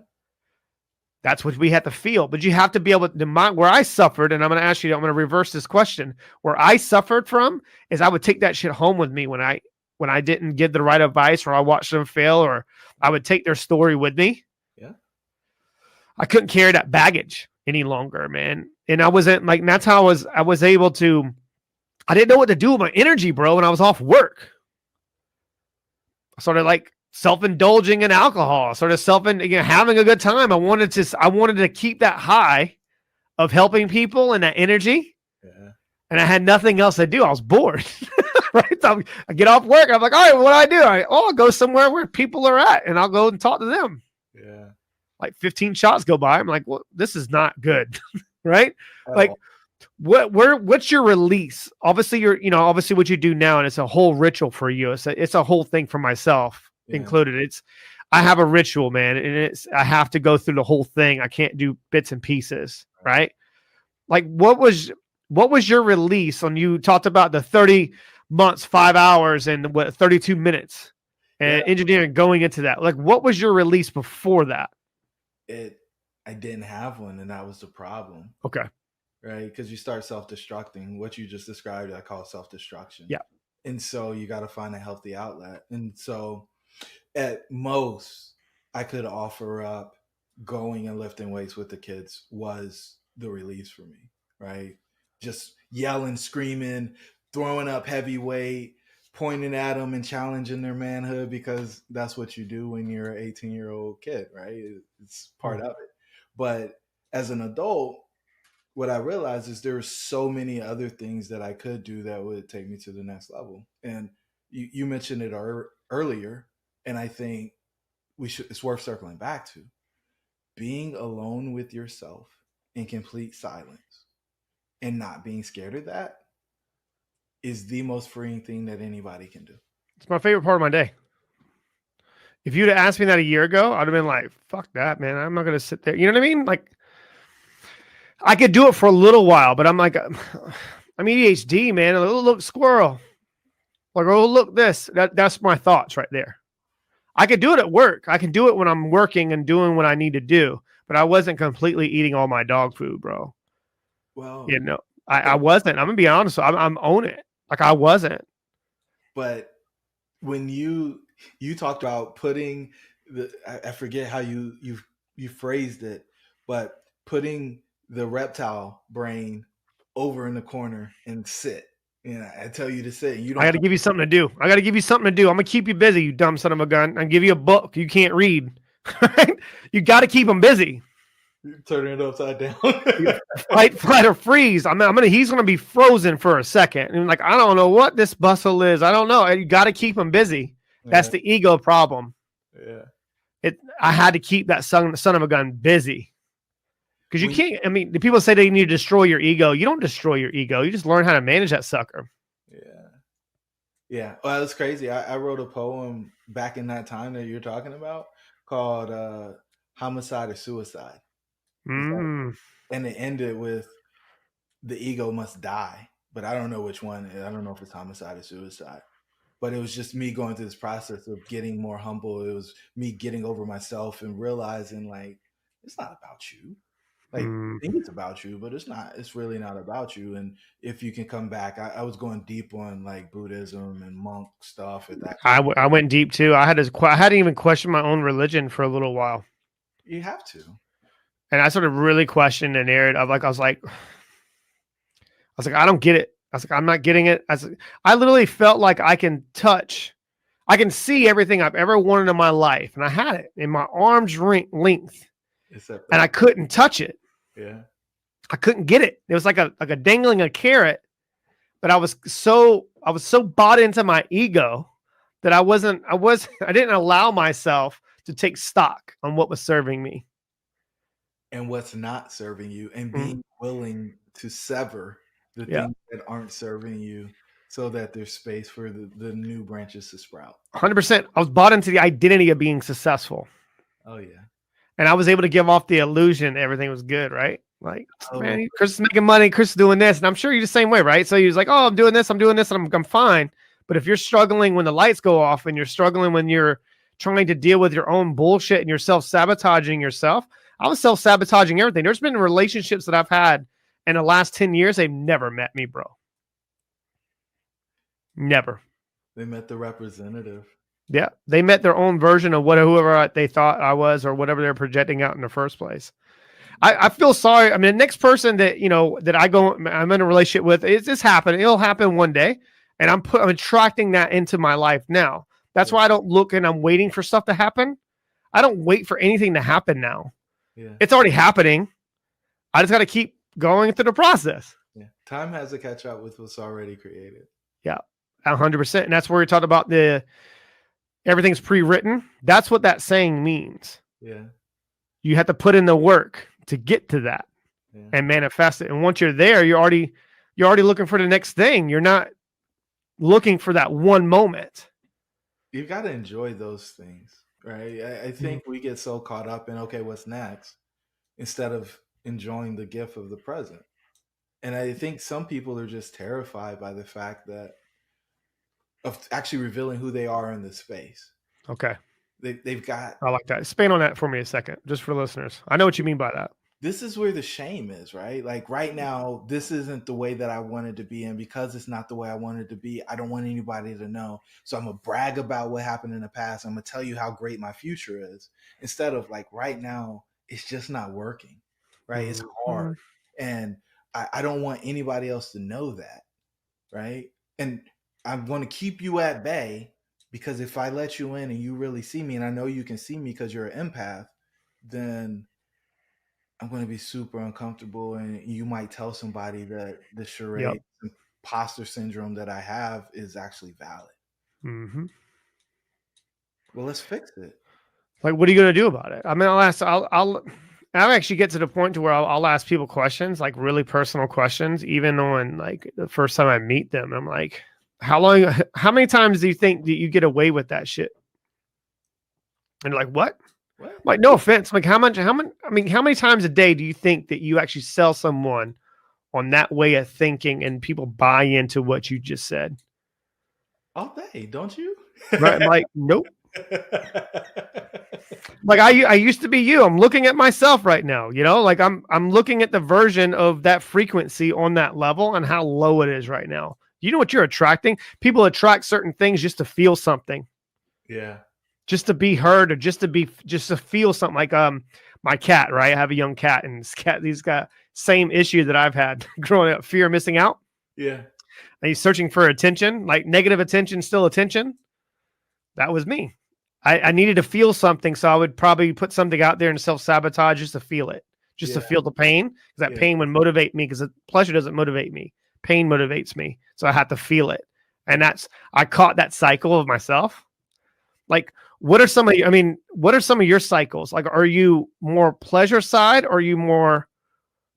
That's what we have to feel. But you have to be able to mind where I suffered. And I'm going to ask you, I'm going to reverse this question. Where I suffered from is I would take that shit home with me when I didn't give the right advice, or I watched them fail, or I would take their story with me. Yeah. I couldn't carry that baggage any longer, man. And I wasn't like, and that's how I was able to, I didn't know what to do with my energy, bro, when I was off work. I started like self-indulging in alcohol, sort of having a good time. I wanted to keep that high of helping people and that energy. Yeah. And I had nothing else to do. I was bored. Right? So I get off work. I'm like, all right, what do? I'll go somewhere where people are at, and I'll go and talk to them. Yeah. Like 15 shots go by. I'm like, well, this is not good. Right? Like, what's your release? Obviously, obviously what you do now, and it's a whole ritual for you. It's a whole thing for myself included. I have a ritual, man, and I have to go through the whole thing. I can't do bits and pieces, right? Like, what was your release on, you talked about the 30 months, 5 hours, and 32 minutes and engineering going into that? Like, what was your release before that? I didn't have one, and that was the problem. Okay. Right? Because you start self-destructing. What you just described, I call self-destruction. Yeah. And so you got to find a healthy outlet. And so at most, I could offer up going and lifting weights with the kids was the release for me, right? Just yelling, screaming, throwing up heavy weight, pointing at them and challenging their manhood, because that's what you do when you're an 18-year-old kid, right? It's part of it. But as an adult, what I realized is there are so many other things that I could do that would take me to the next level. And you mentioned it earlier, and I think it's worth circling back to. Being alone with yourself in complete silence and not being scared of that is the most freeing thing that anybody can do. It's my favorite part of my day. If you'd have asked me that a year ago, I'd have been like, fuck that, man. I'm not going to sit there. You know what I mean? Like, I could do it for a little while, but I'm like, I'm ADHD, man. A little look squirrel. Like, oh, look this. That's my thoughts right there. I could do it at work. I can do it when I'm working and doing what I need to do, but I wasn't completely eating all my dog food, bro. Well, I wasn't. I'm going to be honest. I'm own it. Like, I wasn't. But when you talked about putting I forget how you phrased it, but putting the reptile brain over in the corner and sit. I tell you to sit. I got to give you something to do. I'm going to keep you busy, you dumb son of a gun. I'll give you a book you can't read. You got to keep them busy. You're turning it upside down. fight, flight, or freeze. He's gonna be frozen for a second. And like, I don't know what this bustle is. I don't know. You got to keep him busy. That's the ego problem. Yeah. I had to keep that son of a gun busy. Because you can't, the people say they need to destroy your ego. You don't destroy your ego. You just learn how to manage that sucker. Yeah. Yeah. Well, that's crazy. I wrote a poem back in that time that you're talking about called Homicide or Suicide. Mm. And it ended with the ego must die. But I don't know which one. I don't know if it's homicide or suicide. But it was just me going through this process of getting more humble. It was me getting over myself and realizing, like, it's not about you. Like, I think it's about you, but it's not. It's really not about you. And if you can come back, I was going deep on like Buddhism and monk stuff at that. I went deep too. I had to even question my own religion for a little while. You have to. And I sort of really questioned the narrative. I was like, I don't get it. I was like, I'm not getting it. I literally felt like I can see everything I've ever wanted in my life, and I had it in my arm's length. And I couldn't touch it. Yeah. I couldn't get it. It was like a dangling a carrot, but I was so bought into my ego that I didn't allow myself to take stock on what was serving me. And what's not serving you, and being willing to sever the things that aren't serving you so that there's space for the new branches to sprout. 100%. I was bought into the identity of being successful. Oh yeah. And I was able to give off the illusion everything was good, right? Like, man, Chris is making money, Chris is doing this, and I'm sure you're the same way, right? So he was like, oh, I'm doing this, and I'm fine. But if you're struggling when the lights go off, and you're struggling when you're trying to deal with your own bullshit and you're self-sabotaging yourself, I was self-sabotaging everything. There's been relationships that I've had in the last 10 years, they've never met me, bro. Never. They met the representative. Yeah, they met their own version of whoever they thought I was or whatever they're projecting out in the first place. I feel sorry. The next person that, I'm in a relationship with, it's happening. It'll happen one day. And I'm attracting that into my life now. That's why I don't look and I'm waiting for stuff to happen. I don't wait for anything to happen now. Yeah. It's already happening. I just got to keep going through the process. Yeah. Time has to catch up with what's already created. Yeah, 100%. And that's where we talked about everything's pre-written. That's what that saying means. Yeah. You have to put in the work to get to that and manifest it. And once you're there, you're already looking for the next thing. You're not looking for that one moment. You've got to enjoy those things, right? I think we get so caught up in, okay, what's next, instead of enjoying the gift of the present. And I think some people are just terrified by the fact of actually revealing who they are in this space. Okay. They've got... I like that. Expand on that for me a second, just for listeners. I know what you mean by that. This is where the shame is, right? Like right now, this isn't the way that I wanted to be. And because it's not the way I wanted to be, I don't want anybody to know. So I'm going to brag about what happened in the past. I'm going to tell you how great my future is. Instead of like right now, it's just not working, right? It's hard. And I don't want anybody else to know that, right? And I'm going to keep you at bay, because if I let you in and you really see me, and I know you can see me because you're an empath, then I'm going to be super uncomfortable. And you might tell somebody that the charade imposter syndrome that I have is actually valid. Mm-hmm. Well, let's fix it. Like, what are you going to do about it? I'll actually get to the point to where I'll ask people questions, like really personal questions, even on like the first time I meet them. I'm like, how many times do you think that you get away with that shit? And like, what? Like, no offense. Like, how many times a day do you think that you actually sell someone on that way of thinking and people buy into what you just said? All day, don't you? Right? I'm like, nope. Like I used to be you. I'm looking at myself right now, like I'm looking at the version of that frequency on that level and how low it is right now. You know what you're attracting? People attract certain things just to feel something. Yeah. Just to be heard, or just to feel something. Like my cat, right? I have a young cat, and he's got same issue that I've had growing up, fear of missing out. Yeah. And he's searching for attention, like negative attention, still attention. That was me. I needed to feel something, so I would probably put something out there and self-sabotage just to feel it, just to feel the pain. Because that pain would motivate me, because pleasure doesn't motivate me. Pain motivates me. So I have to feel it. And I caught that cycle of myself. Like, what are some of your cycles? Like, are you more pleasure side or are you more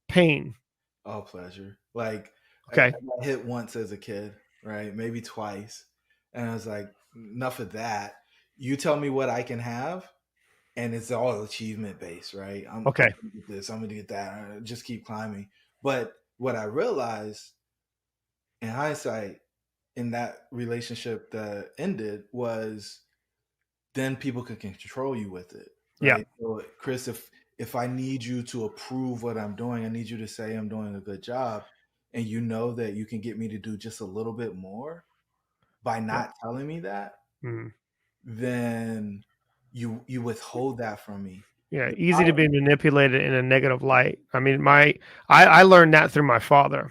pain? Oh, pleasure. Like, okay. I got hit once as a kid, right? Maybe twice. And I was like, enough of that. You tell me what I can have, and it's all achievement based, right? I'm going to get this, I'm going to get that. Just keep climbing. But what I realized in hindsight, in that relationship that ended, was then people can control you with it. Right? Yeah. So, Chris, if I need you to approve what I'm doing, I need you to say I'm doing a good job, and you know that you can get me to do just a little bit more by not telling me that, then you withhold that from me. Yeah, easy to be manipulated in a negative light. I mean, I learned that through my father.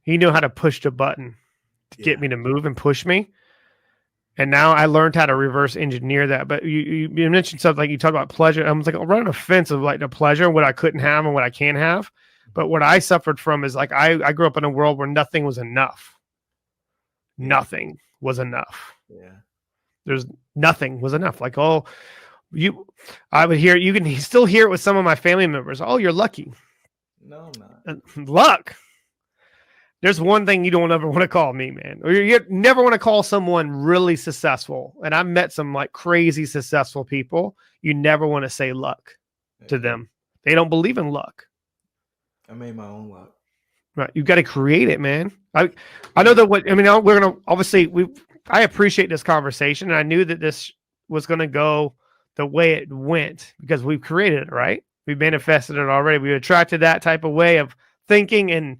He knew how to push the button to get me to move and push me. And now I learned how to reverse engineer that. But you mentioned something, like you talked about pleasure. I was like, I'll run an offense of like the pleasure, what I couldn't have and what I can have. But what I suffered from is like, I grew up in a world where nothing was enough. Nothing was enough. Yeah. There's nothing was enough. Like, I would hear, you can still hear it with some of my family members. Oh, you're lucky. No, I'm not. Luck. There's one thing you don't ever want to call me, man. Or you never want to call someone really successful. And I've met some like crazy successful people. You never want to say luck to them. They don't believe in luck. I made my own luck. Right. You got to create it, man. I know that we're going to, obviously I appreciate this conversation. And I knew that this was going to go the way it went because we've created it, right? We manifested it already. We attracted that type of way of thinking, and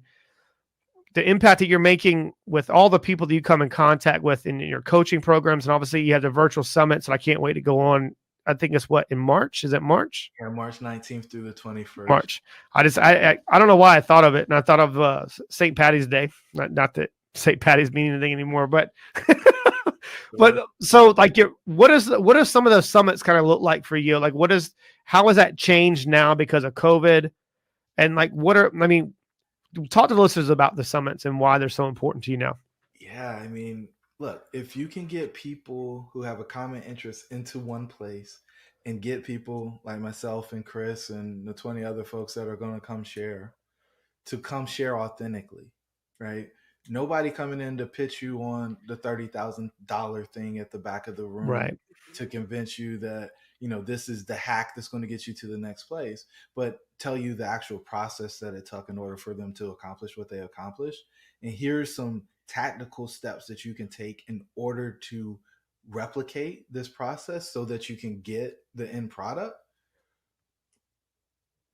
the impact that you're making with all the people that you come in contact with in your coaching programs. And obviously you have the virtual summits, and I can't wait to go on. I think it's in March. Is it March? Yeah, March 19th through the 21st. March. I don't know why I thought of it. And I thought of St. Patty's Day. Not that St. Patty's mean anything anymore, but but so like what are some of those summits kind of look like for you? Like how has that changed now because of COVID? And like talk to the listeners about the summits and why they're so important to you now. Yeah, I mean, look, if you can get people who have a common interest into one place and get people like myself and Chris and the 20 other folks that are going to come share authentically, right? Nobody coming in to pitch you on the $30,000 thing at the back of the room, right, to convince you that, this is the hack that's going to get you to the next place, but tell you the actual process that it took in order for them to accomplish what they accomplished. And here's some tactical steps that you can take in order to replicate this process so that you can get the end product.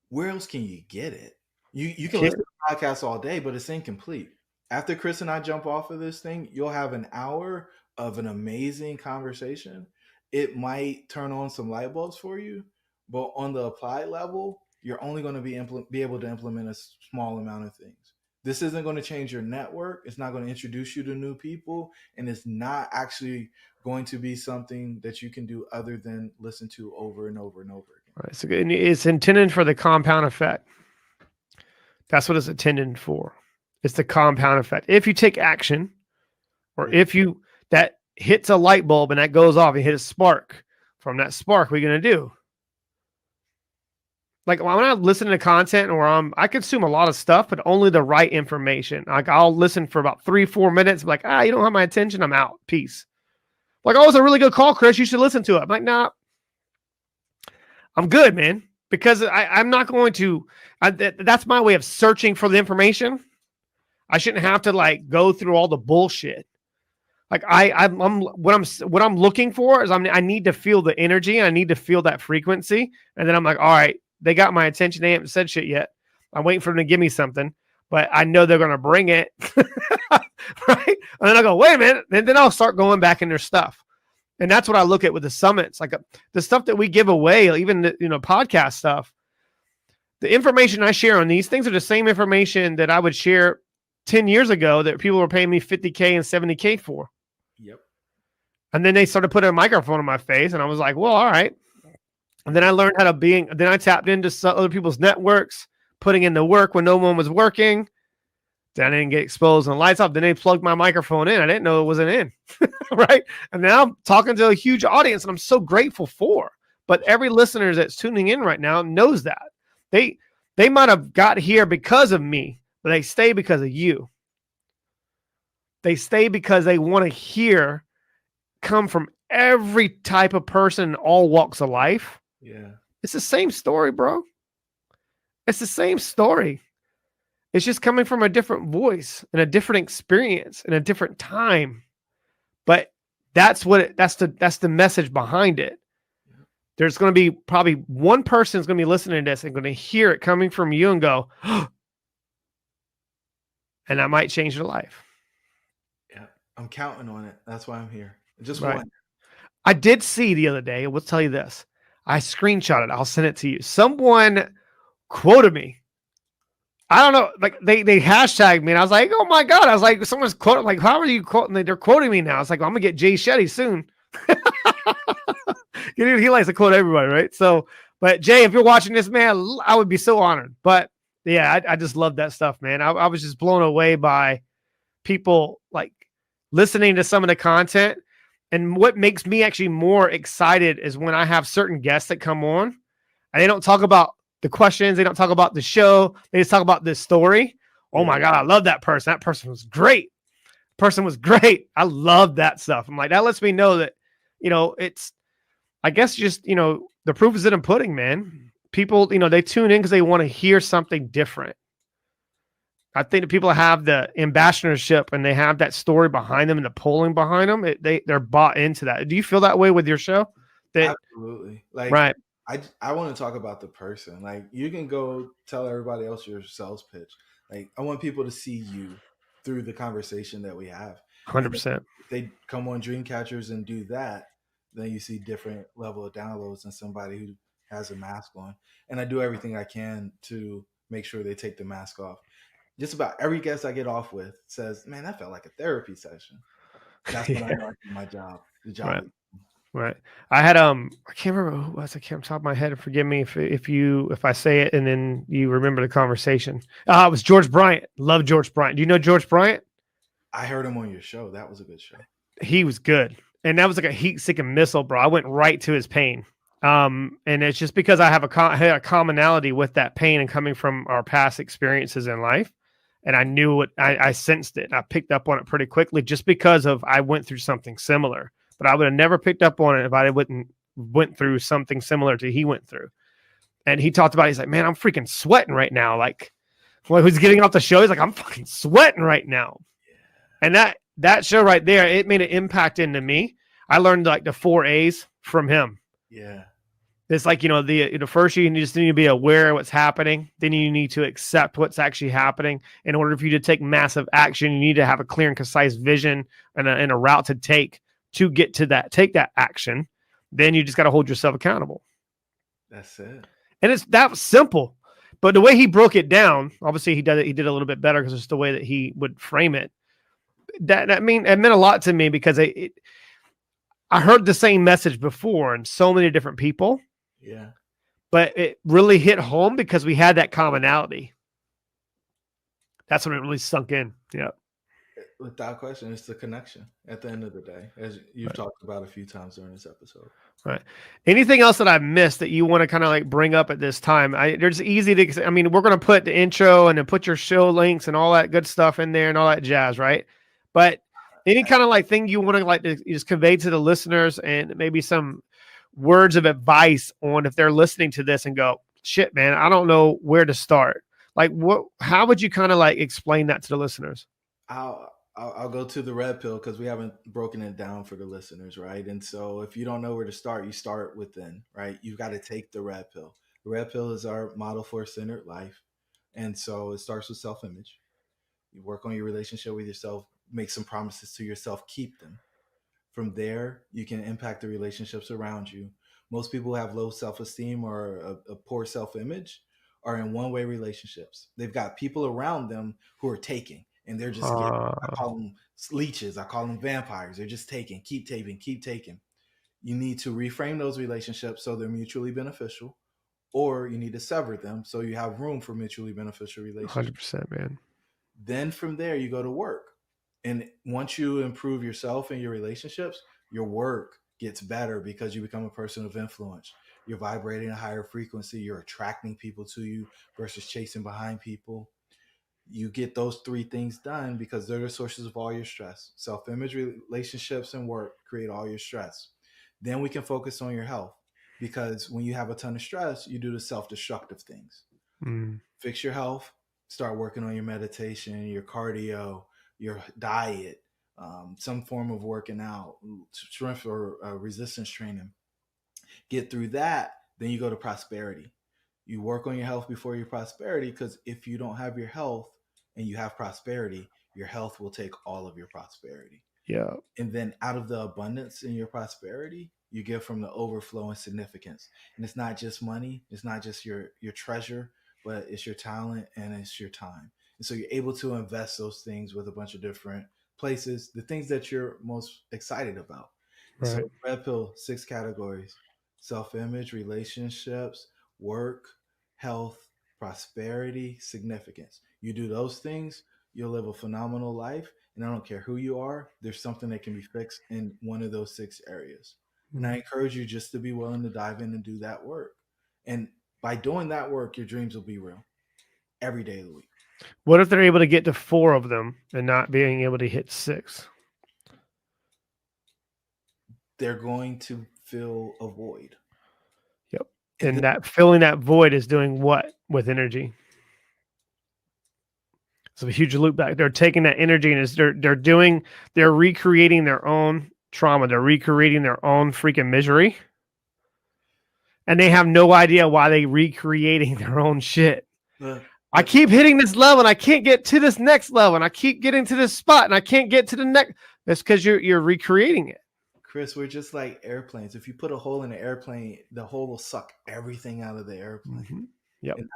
Where else can you get it? You can listen to the podcast all day, but it's incomplete. After Chris and I jump off of this thing, you'll have an hour of an amazing conversation. It might turn on some light bulbs for you, but on the applied level, you're only going to be able to implement a small amount of things. This isn't going to change your network. It's not going to introduce you to new people. And it's not actually going to be something that you can do other than listen to over and over and over again. Right. So it's intended for the compound effect. That's what it's intended for. It's the compound effect. If you take action, or if that hits a light bulb and that goes off, and hit a spark. From that spark, what are you going to do? Like when I listen to content, or I consume a lot of stuff, but only the right information. Like I'll listen for about 3-4 minutes. I'm like, you don't have my attention. I'm out. Peace. Like, oh, it's a really good call, Chris. You should listen to it. I'm like, nah, I'm good, man. Because I'm not going to, that's my way of searching for the information. I shouldn't have to like go through all the bullshit. Like what I'm looking for is I need to feel the energy. I need to feel that frequency. And then I'm like, all right, they got my attention. They haven't said shit yet. I'm waiting for them to give me something, but I know they're going to bring it. Right. And then I go, wait a minute. And then I'll start going back in their stuff. And that's what I look at with the summits. Like the stuff that we give away, even the, podcast stuff, the information I share on these things are the same information that I would share 10 years ago that people were paying me $50K and $70K for. Yep. And then they started putting a microphone in my face, and I was like, well, all right. And then I learned how to then I tapped into other people's networks, putting in the work when no one was working. Then I didn't get exposed and the lights off. Then they plugged my microphone in. I didn't know it wasn't in. Right. And now I'm talking to a huge audience and I'm so grateful for. But every listener that's tuning in right now knows that. They might have got here because of me, but they stay because of you. They stay because they want to hear come from every type of person in all walks of life. Yeah. It's the same story, bro. It's the same story. It's just coming from a different voice and a different experience and a different time. But that's the message behind it. There's going to be probably one person is going to be listening to this and going to hear it coming from you and go, oh, and that might change their life. Yeah. I'm counting on it. That's why I'm here. Just right. one. I did see the other day, we'll tell you this. I screenshot it. I'll send it to you. Someone quoted me. I don't know, like they hashtagged me and I was like, oh my God. I was like, someone's quoting, like, how are you quoting? They're quoting me now. It's like, well, I'm gonna get Jay Shetty soon. He likes to quote everybody, right? So, but Jay, if you're watching this, man, I would be so honored. But yeah, I just love that stuff, man. I was just blown away by people like listening to some of the content. And what makes me actually more excited is when I have certain guests that come on and they don't talk about the questions. They don't talk about the show. They just talk about this story. Oh my God, I love that person. That person was great. Person was great. I love that stuff. I'm like, that lets me know that, it's, I guess just, the proof is in the pudding, man. People, they tune in because they want to hear something different. I think that people have the ambassadorship and they have that story behind them and the polling behind them. They're bought into that. Do you feel that way with your show? Absolutely. Like, right. I want to talk about the person. Like, you can go tell everybody else your sales pitch. Like, I want people to see you through the conversation that we have. 100%. If they come on Dreamcatchers and do that, then you see different level of downloads than somebody who has a mask on. And I do everything I can to make sure they take the mask off. Just about every guest I get off with says, man, that felt like a therapy session. That's when I know I do my job. The job. Right. I had I can't remember who it was. I can't top of my head. Forgive me if I say it and then you remember the conversation. It was George Bryant. Love George Bryant. Do you know George Bryant? I heard him on your show. That was a good show. He was good. And that was like a heat-seeking missile, bro. I went right to his pain. And it's just because I have had a commonality with that pain and coming from our past experiences in life. And I knew it. I sensed it. I picked up on it pretty quickly just because I went through something similar. But I would have never picked up on it if I went through something similar to he went through. And he talked about, he's like, man, I'm freaking sweating right now. Like, when he's getting off the show, he's like, I'm fucking sweating right now. And that show right there, it made an impact into me. I learned like the 4 A's from him. Yeah. It's like, the first you just need to be aware of what's happening. Then you need to accept what's actually happening. In order for you to take massive action, you need to have a clear and concise vision and a route to take to get to take that action. Then you just got to hold yourself accountable. That's it. And it's that simple. But the way he broke it down, obviously he did a little bit better because it's the way that he would frame it. It meant a lot to me because I heard the same message before and so many different people. Yeah. But it really hit home because we had that commonality. That's when it really sunk in. Yeah. Without question, it's the connection at the end of the day, as you've talked about a few times during this episode. Right. Anything else that I've missed that you want to kind of like bring up at this time? There's easy to, we're going to put the intro and then put your show links and all that good stuff in there and all that jazz, right? But any kind of like thing you want to like to just convey to the listeners and maybe some words of advice on if they're listening to this and go, shit, man, I don't know where to start. Like how would you kind of like explain that to the listeners? I'll go to the red pill because we haven't broken it down for the listeners, right? And so if you don't know where to start, you start within, right? You've got to take the red pill. The red pill is our model for a centered life. And so it starts with self-image. You work on your relationship with yourself, make some promises to yourself, keep them. From there, you can impact the relationships around you. Most people who have low self-esteem or a poor self-image are in one-way relationships. They've got people around them who are taking. And they're just getting, I call them leeches. I call them vampires. They're just taking, keep taking. You need to reframe those relationships so they're mutually beneficial, or you need to sever them so you have room for mutually beneficial relationships. 100%, man. Then from there, you go to work. And once you improve yourself and your relationships, your work gets better because you become a person of influence. You're vibrating a higher frequency. You're attracting people to you versus chasing behind people. You get those three things done because they're the sources of all your stress. Self-image, relationships, and work create all your stress. Then we can focus on your health, because when you have a ton of stress, you do the self-destructive things. Fix your health, start working on your meditation, your cardio, your diet, some form of working out, strength or resistance training. Get through that, then you go to prosperity. You work on your health before your prosperity, because if you don't have your health and you have prosperity, your health will take all of your prosperity. Yeah. And then out of the abundance in your prosperity, you get from the overflow and significance. And it's not just money. It's not just your treasure, but it's your talent and it's your time. And so you're able to invest those things with a bunch of different places, the things that you're most excited about. Right. So Red Pill, 6 categories: self-image, relationships, work, health, prosperity, significance. You do those things, you'll live a phenomenal life. And I don't care who you are, there's something that can be fixed in one of those 6 areas. And I encourage you just to be willing to dive in and do that work. And by doing that work, your dreams will be real every day of the week. What if they're able to get to 4 of them and not being able to hit 6? They're going to fill a void. Yep. And that filling that void is doing what with energy? So a huge loop back. They're taking that energy and they're recreating their own trauma. They're recreating their own freaking misery. And they have no idea why they recreating their own shit. I keep hitting this level and I can't get to this next level, and I keep getting to this spot and I can't get to the next. That's because you're recreating it. Chris, we're just like airplanes. If you put a hole in an airplane, the hole will suck everything out of the airplane. Mm-hmm. Yep. And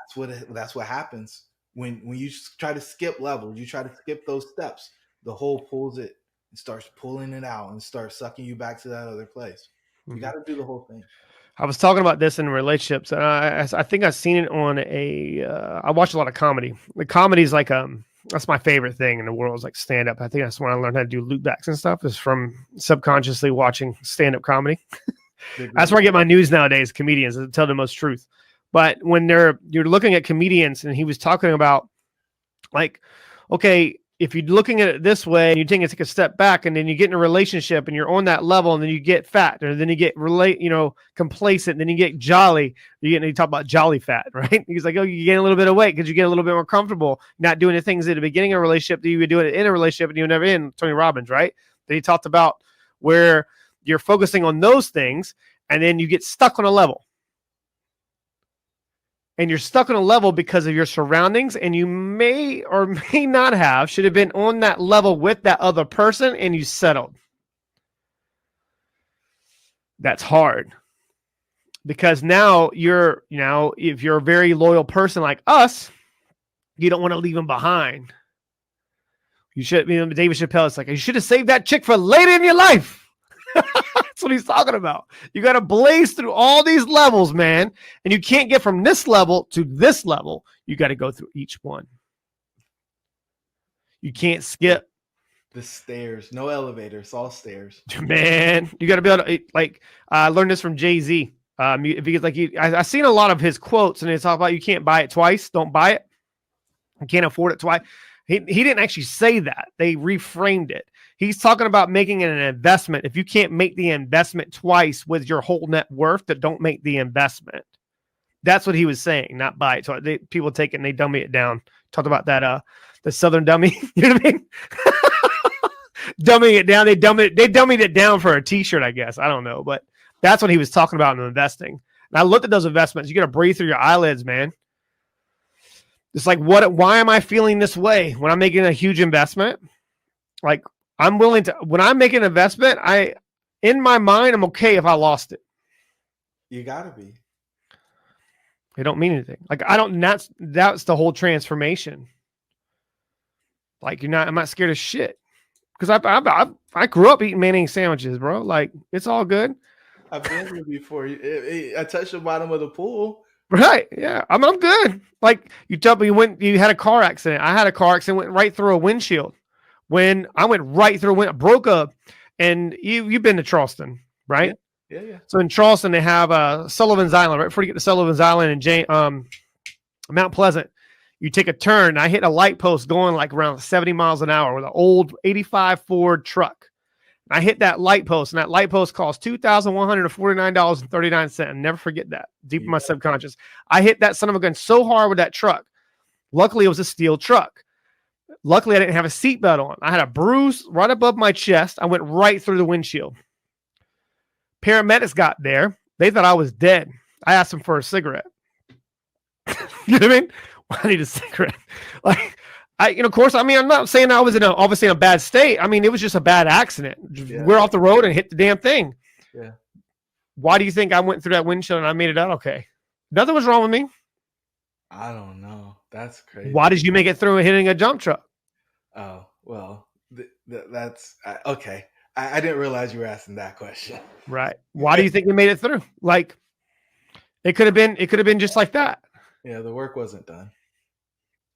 that's what happens. When you try to skip levels, you try to skip those steps, the hole pulls it and starts pulling it out and starts sucking you back to that other place. You got to do the whole thing. I was talking about this in relationships, and I think I've seen it on I watch a lot of comedy. The comedy is like, that's my favorite thing in the world, is like stand-up. I think that's when I learned how to do loopbacks and stuff, is from subconsciously watching stand-up comedy. That's where I get my news nowadays, comedians, to tell the most truth. But when you're looking at comedians, and he was talking about, like, okay, if you're looking at it this way and you take a step back, and then you get in a relationship and you're on that level, and then you get fat, or then you get complacent, and then you get jolly. You talk about jolly fat, right? He's like, oh, you gain a little bit of weight because you get a little bit more comfortable not doing the things at the beginning of a relationship that you would do it in a relationship and you were never in. Tony Robbins, right? Then he talked about where you're focusing on those things, and then you get stuck on a level. And you're stuck on a level because of your surroundings, and you may or may not should have been on that level with that other person, and you settled. That's hard. Because now if you're a very loyal person like us, you don't want to leave them behind. You should, David Chappelle is like, you should have saved that chick for later in your life. That's what he's talking about. You got to blaze through all these levels, man. And you can't get from this level to this level. You got to go through each one. You can't skip. The stairs. No elevator. It's all stairs. Man, you got to be able to, like, I learned this from Jay-Z. Because I've seen a lot of his quotes, and they talk about you can't buy it twice. Don't buy it. You can't afford it twice. He didn't actually say that. They reframed it. He's talking about making an investment. If you can't make the investment twice with your whole net worth, then don't make the investment. That's what he was saying, not buy it. So people take it and they dummy it down. Talked about that, the Southern dummy. You know what I mean? Dumbing it down. They dummied it down for a t-shirt, I guess. I don't know. But that's what he was talking about in investing. And I looked at those investments. You got to breathe through your eyelids, man. It's like, why am I feeling this way when I'm making a huge investment? Like, I'm willing to, when I make an investment, in my mind, I'm okay if I lost it. You gotta be. It don't mean anything. Like, that's the whole transformation. Like, I'm not scared of shit. Because I grew up eating mayonnaise sandwiches, bro. Like, it's all good. I've been here before. I touched the bottom of the pool. Right. Yeah. I'm good. Like you told me you had a car accident. I had a car accident, went right through a windshield. When I went right through broke up, and you've been to Charleston, right? Yeah. So in Charleston, they have Sullivan's Island, right before you get to Sullivan's Island and Mount Pleasant. You take a turn. I hit a light post going like around 70 miles an hour with an old 85 Ford truck. I hit that light post, and that light post cost $2,149.39. Never forget that. Deep in my subconscious. I hit that son of a gun so hard with that truck. Luckily, it was a steel truck. Luckily, I didn't have a seatbelt on. I had a bruise right above my chest. I went right through the windshield. Paramedics got there. They thought I was dead. I asked them for a cigarette. You know what I mean? I need a cigarette. Like, of course, I mean, I'm not saying I was obviously in a bad state. I mean, it was just a bad accident. Yeah. We're off the road and hit the damn thing. Yeah. Why do you think I went through that windshield and I made it out okay? Nothing was wrong with me. I don't know. That's crazy. Why did you make it through hitting a jump truck? Oh, well, that's okay. I didn't realize you were asking that question. Right. Why do you think you made it through? Like, it could have been just like that. Yeah, the work wasn't done.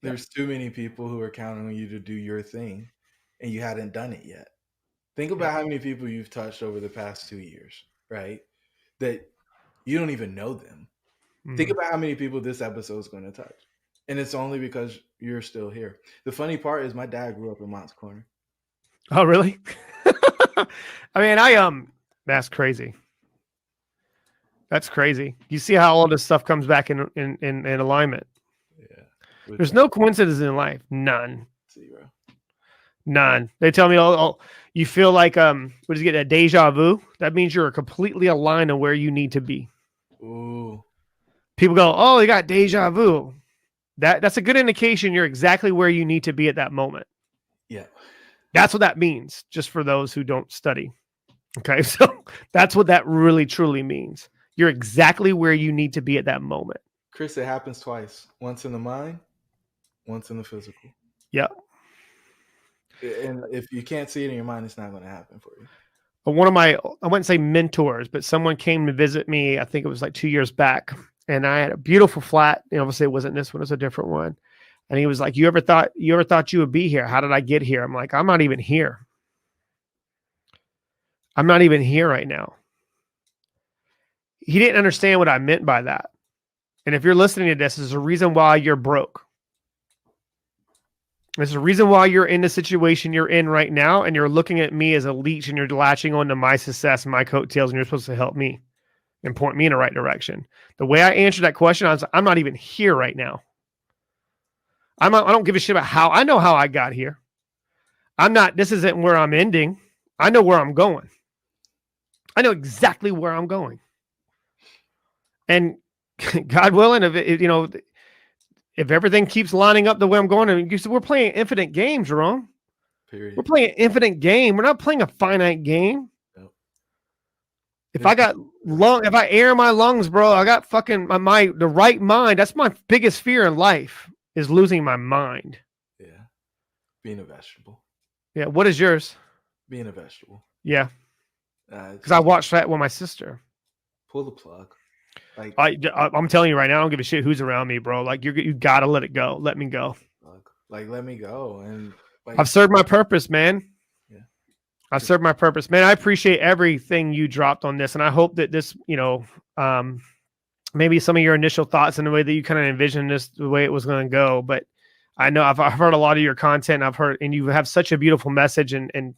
There's too many people who are counting on you to do your thing, and you hadn't done it yet. Think about how many people you've touched over the past 2 years, right? That you don't even know them. Mm-hmm. Think about how many people this episode is going to touch. And it's only because you're still here. The funny part is my dad grew up in Mott's Corner. Oh, really? I mean, that's crazy. That's crazy. You see how all this stuff comes back in alignment. Yeah. There's no coincidence in life. None. Zero. None. They tell me, you feel like, what does you get, a deja vu? That means you're completely aligned on where you need to be. Ooh. People go, oh, you got deja vu. That's a good indication you're exactly where you need to be at that moment. Yeah. That's what that means, just for those who don't study. Okay, so that's what that really, truly means. You're exactly where you need to be at that moment. Chris, it happens twice. Once in the mind, once in the physical. Yep. And if you can't see it in your mind, it's not going to happen for you. But one of my, I wouldn't say mentors, but someone came to visit me, I think it was like 2 years back, and I had a beautiful flat. Obviously it wasn't this one, it was a different one. And he was like, you ever thought you would be here? How did I get here? I'm like, I'm not even here. I'm not even here right now. He didn't understand what I meant by that. And if you're listening to this, there's a reason why you're broke. There's a reason why you're in the situation you're in right now, and you're looking at me as a leech, and you're latching onto my success and my coattails, and you're supposed to help me and point me in the right direction. The way I answered that question, I was, I'm not even here right now. I don't give a shit about how. I know how I got here. This isn't where I'm ending. I know where I'm going. I know exactly where I'm going. And God willing, if everything keeps lining up the way I'm going, we're playing infinite games, Jerome. Period. We're playing an infinite game. We're not playing a finite game. Nope. If I air my lungs, bro, I got fucking the right mind. That's my biggest fear in life, is losing my mind. Yeah. Being a vegetable. Yeah. What is yours? Being a vegetable. Yeah. Because I watched that with my sister. Pull the plug. Like, I'm telling you right now, I don't give a shit who's around me, bro. Like, you gotta let it go. Let me go. Like, let me go. And I've served my purpose, man. Yeah. I've served my purpose, man. I appreciate everything you dropped on this, and I hope that this, maybe some of your initial thoughts and the way that you kind of envisioned this, the way it was going to go. But I know I've heard a lot of your content. And you have such a beautiful message, and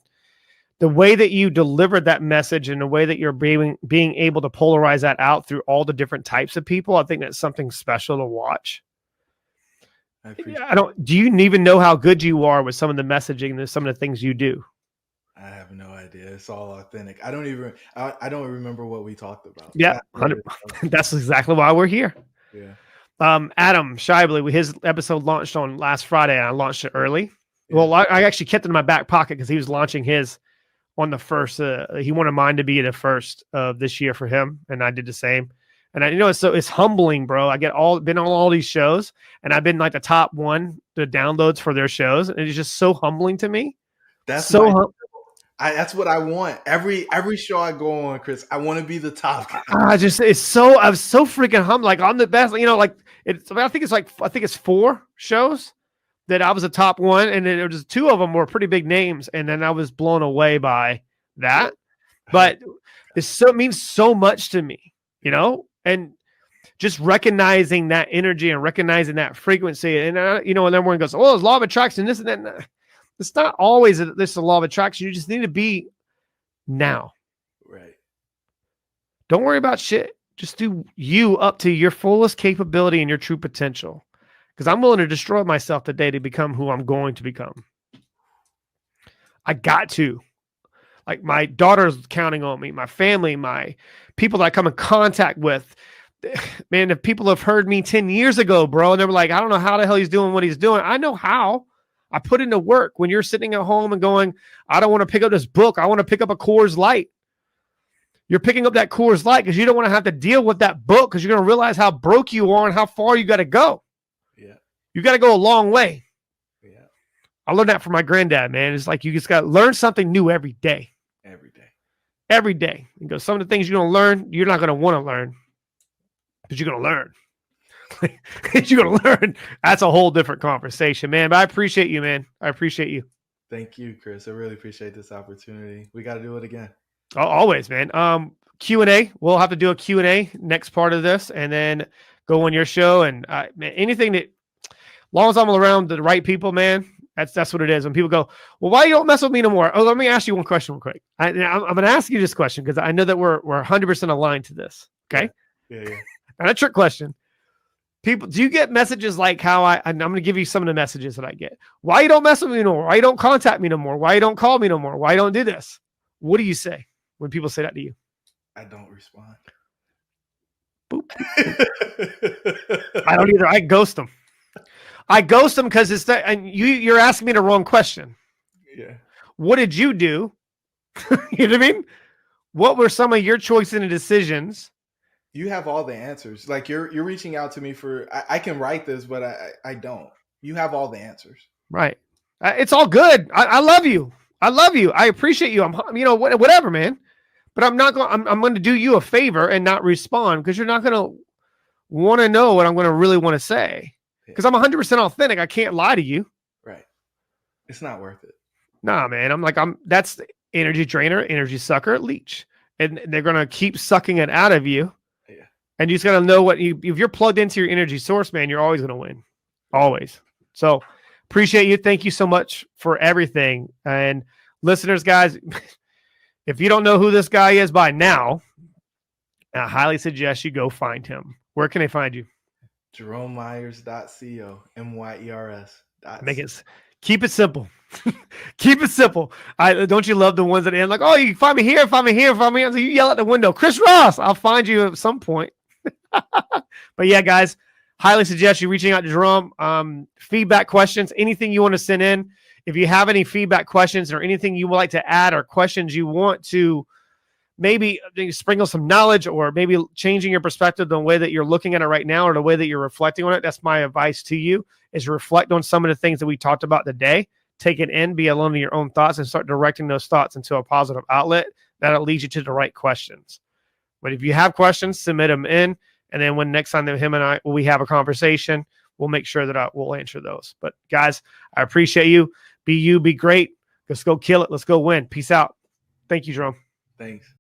the way that you delivered that message and the way that you're being able to polarize that out through all the different types of people, I think that's something special to watch. Do you even know how good you are with some of the messaging and some of the things you do? I have no idea. It's all authentic. I don't remember what we talked about. Yeah. That's exactly why we're here. Yeah. Adam Shively, his episode launched on last Friday, and I launched it early. Yeah. Well, I actually kept it in my back pocket because he was launching his on the first. He wanted mine to be the first of this year for him, and I did the same. And it's humbling, bro. I been on all these shows, and I've been like the top one, the downloads for their shows, and it's just so humbling to me. That's That's what I want. Every show I go on, Chris, I want to be the top guy. I was so freaking humbled. Like I'm the best, like I think it's 4 shows that I was a top one. And then there was 2 of them were pretty big names. And then I was blown away by that, but it means so much to me, and just recognizing that energy and recognizing that frequency. And, and everyone goes, oh, it's law of attraction, this and that. It's not always this law of attraction. You just need to be now. Right. Don't worry about shit. Just do you up to your fullest capability and your true potential. Because I'm willing to destroy myself today to become who I'm going to become. I got to. Like my daughter's counting on me, my family, my people that I come in contact with. Man, if people have heard me 10 years ago, bro, and they were like, I don't know how the hell he's doing what he's doing. I know how. I put into work. When you're sitting at home and going, I don't want to pick up this book. I want to pick up a Coors Light. You're picking up that Coors Light because you don't want to have to deal with that book because you're going to realize how broke you are and how far you got to go. Yeah. You got to go a long way. Yeah. I learned that from my granddad, man. It's like you just got to learn something new every day. Every day. Every day. And go, some of the things you're going to learn, you're not going to want to learn. But you're going to learn. You're going to learn. That's a whole different conversation, man. But I appreciate you, man. I appreciate you. Thank you, Chris. I really appreciate this opportunity. We got to do it again. Always, man. Q&A. We'll have to do a Q&A next part of this and then go on your show. And man, anything that, as long as I'm around the right people, man, that's what it is. When people go, well, why you don't mess with me no more? Oh, let me ask you one question real quick. I'm going to ask you this question because I know that we're 100% aligned to this. Okay. Yeah. Not a trick question. People, do you get messages like how I'm going to give you some of the messages that I get? Why you don't mess with me no more? Why you don't contact me no more? Why you don't call me no more? Why you don't do this? What do you say when people say that to you? I don't respond. Boop. I don't either. I ghost them. I ghost them because it's that, and you're asking me the wrong question. Yeah. What did you do? You know what I mean? What were some of your choices and decisions? You have all the answers. Like you're reaching out to me for, I can write this, but I don't. You have all the answers. Right. It's all good. I love you. I love you. I appreciate you. Whatever, man. But I'm going to do you a favor and not respond because you're not going to want to know what I'm going to really want to say. Because I'm 100% authentic. I can't lie to you. Right. It's not worth it. Nah, man. That's the energy drainer, energy sucker, leech. And they're going to keep sucking it out of you. Yeah. And you just got to know if you're plugged into your energy source, man, you're always going to win. Always. So appreciate you. Thank you so much for everything. And listeners, guys, if you don't know who this guy is by now, I highly suggest you go find him. Where can they find you? JeromeMeyers.co, MYERS. Keep it simple. Keep it simple. Don't you love the ones that end like, oh, you find me here, find me here, find me here. So you yell at the window, Chris Ross, I'll find you at some point. But yeah, guys, highly suggest you reaching out to Jerome. Feedback, questions, anything you want to send in. If you have any feedback questions or anything you would like to add or questions you want to maybe sprinkle some knowledge or maybe changing your perspective the way that you're looking at it right now or the way that you're reflecting on it, that's my advice to you, is reflect on some of the things that we talked about today. Take it in, be alone in your own thoughts, and start directing those thoughts into a positive outlet. That'll lead you to the right questions. But if you have questions, submit them in. And then when next time that we have a conversation, we'll make sure that we'll answer those. But guys, I appreciate you. Be you, be great. Let's go kill it. Let's go win. Peace out. Thank you, Jerome. Thanks.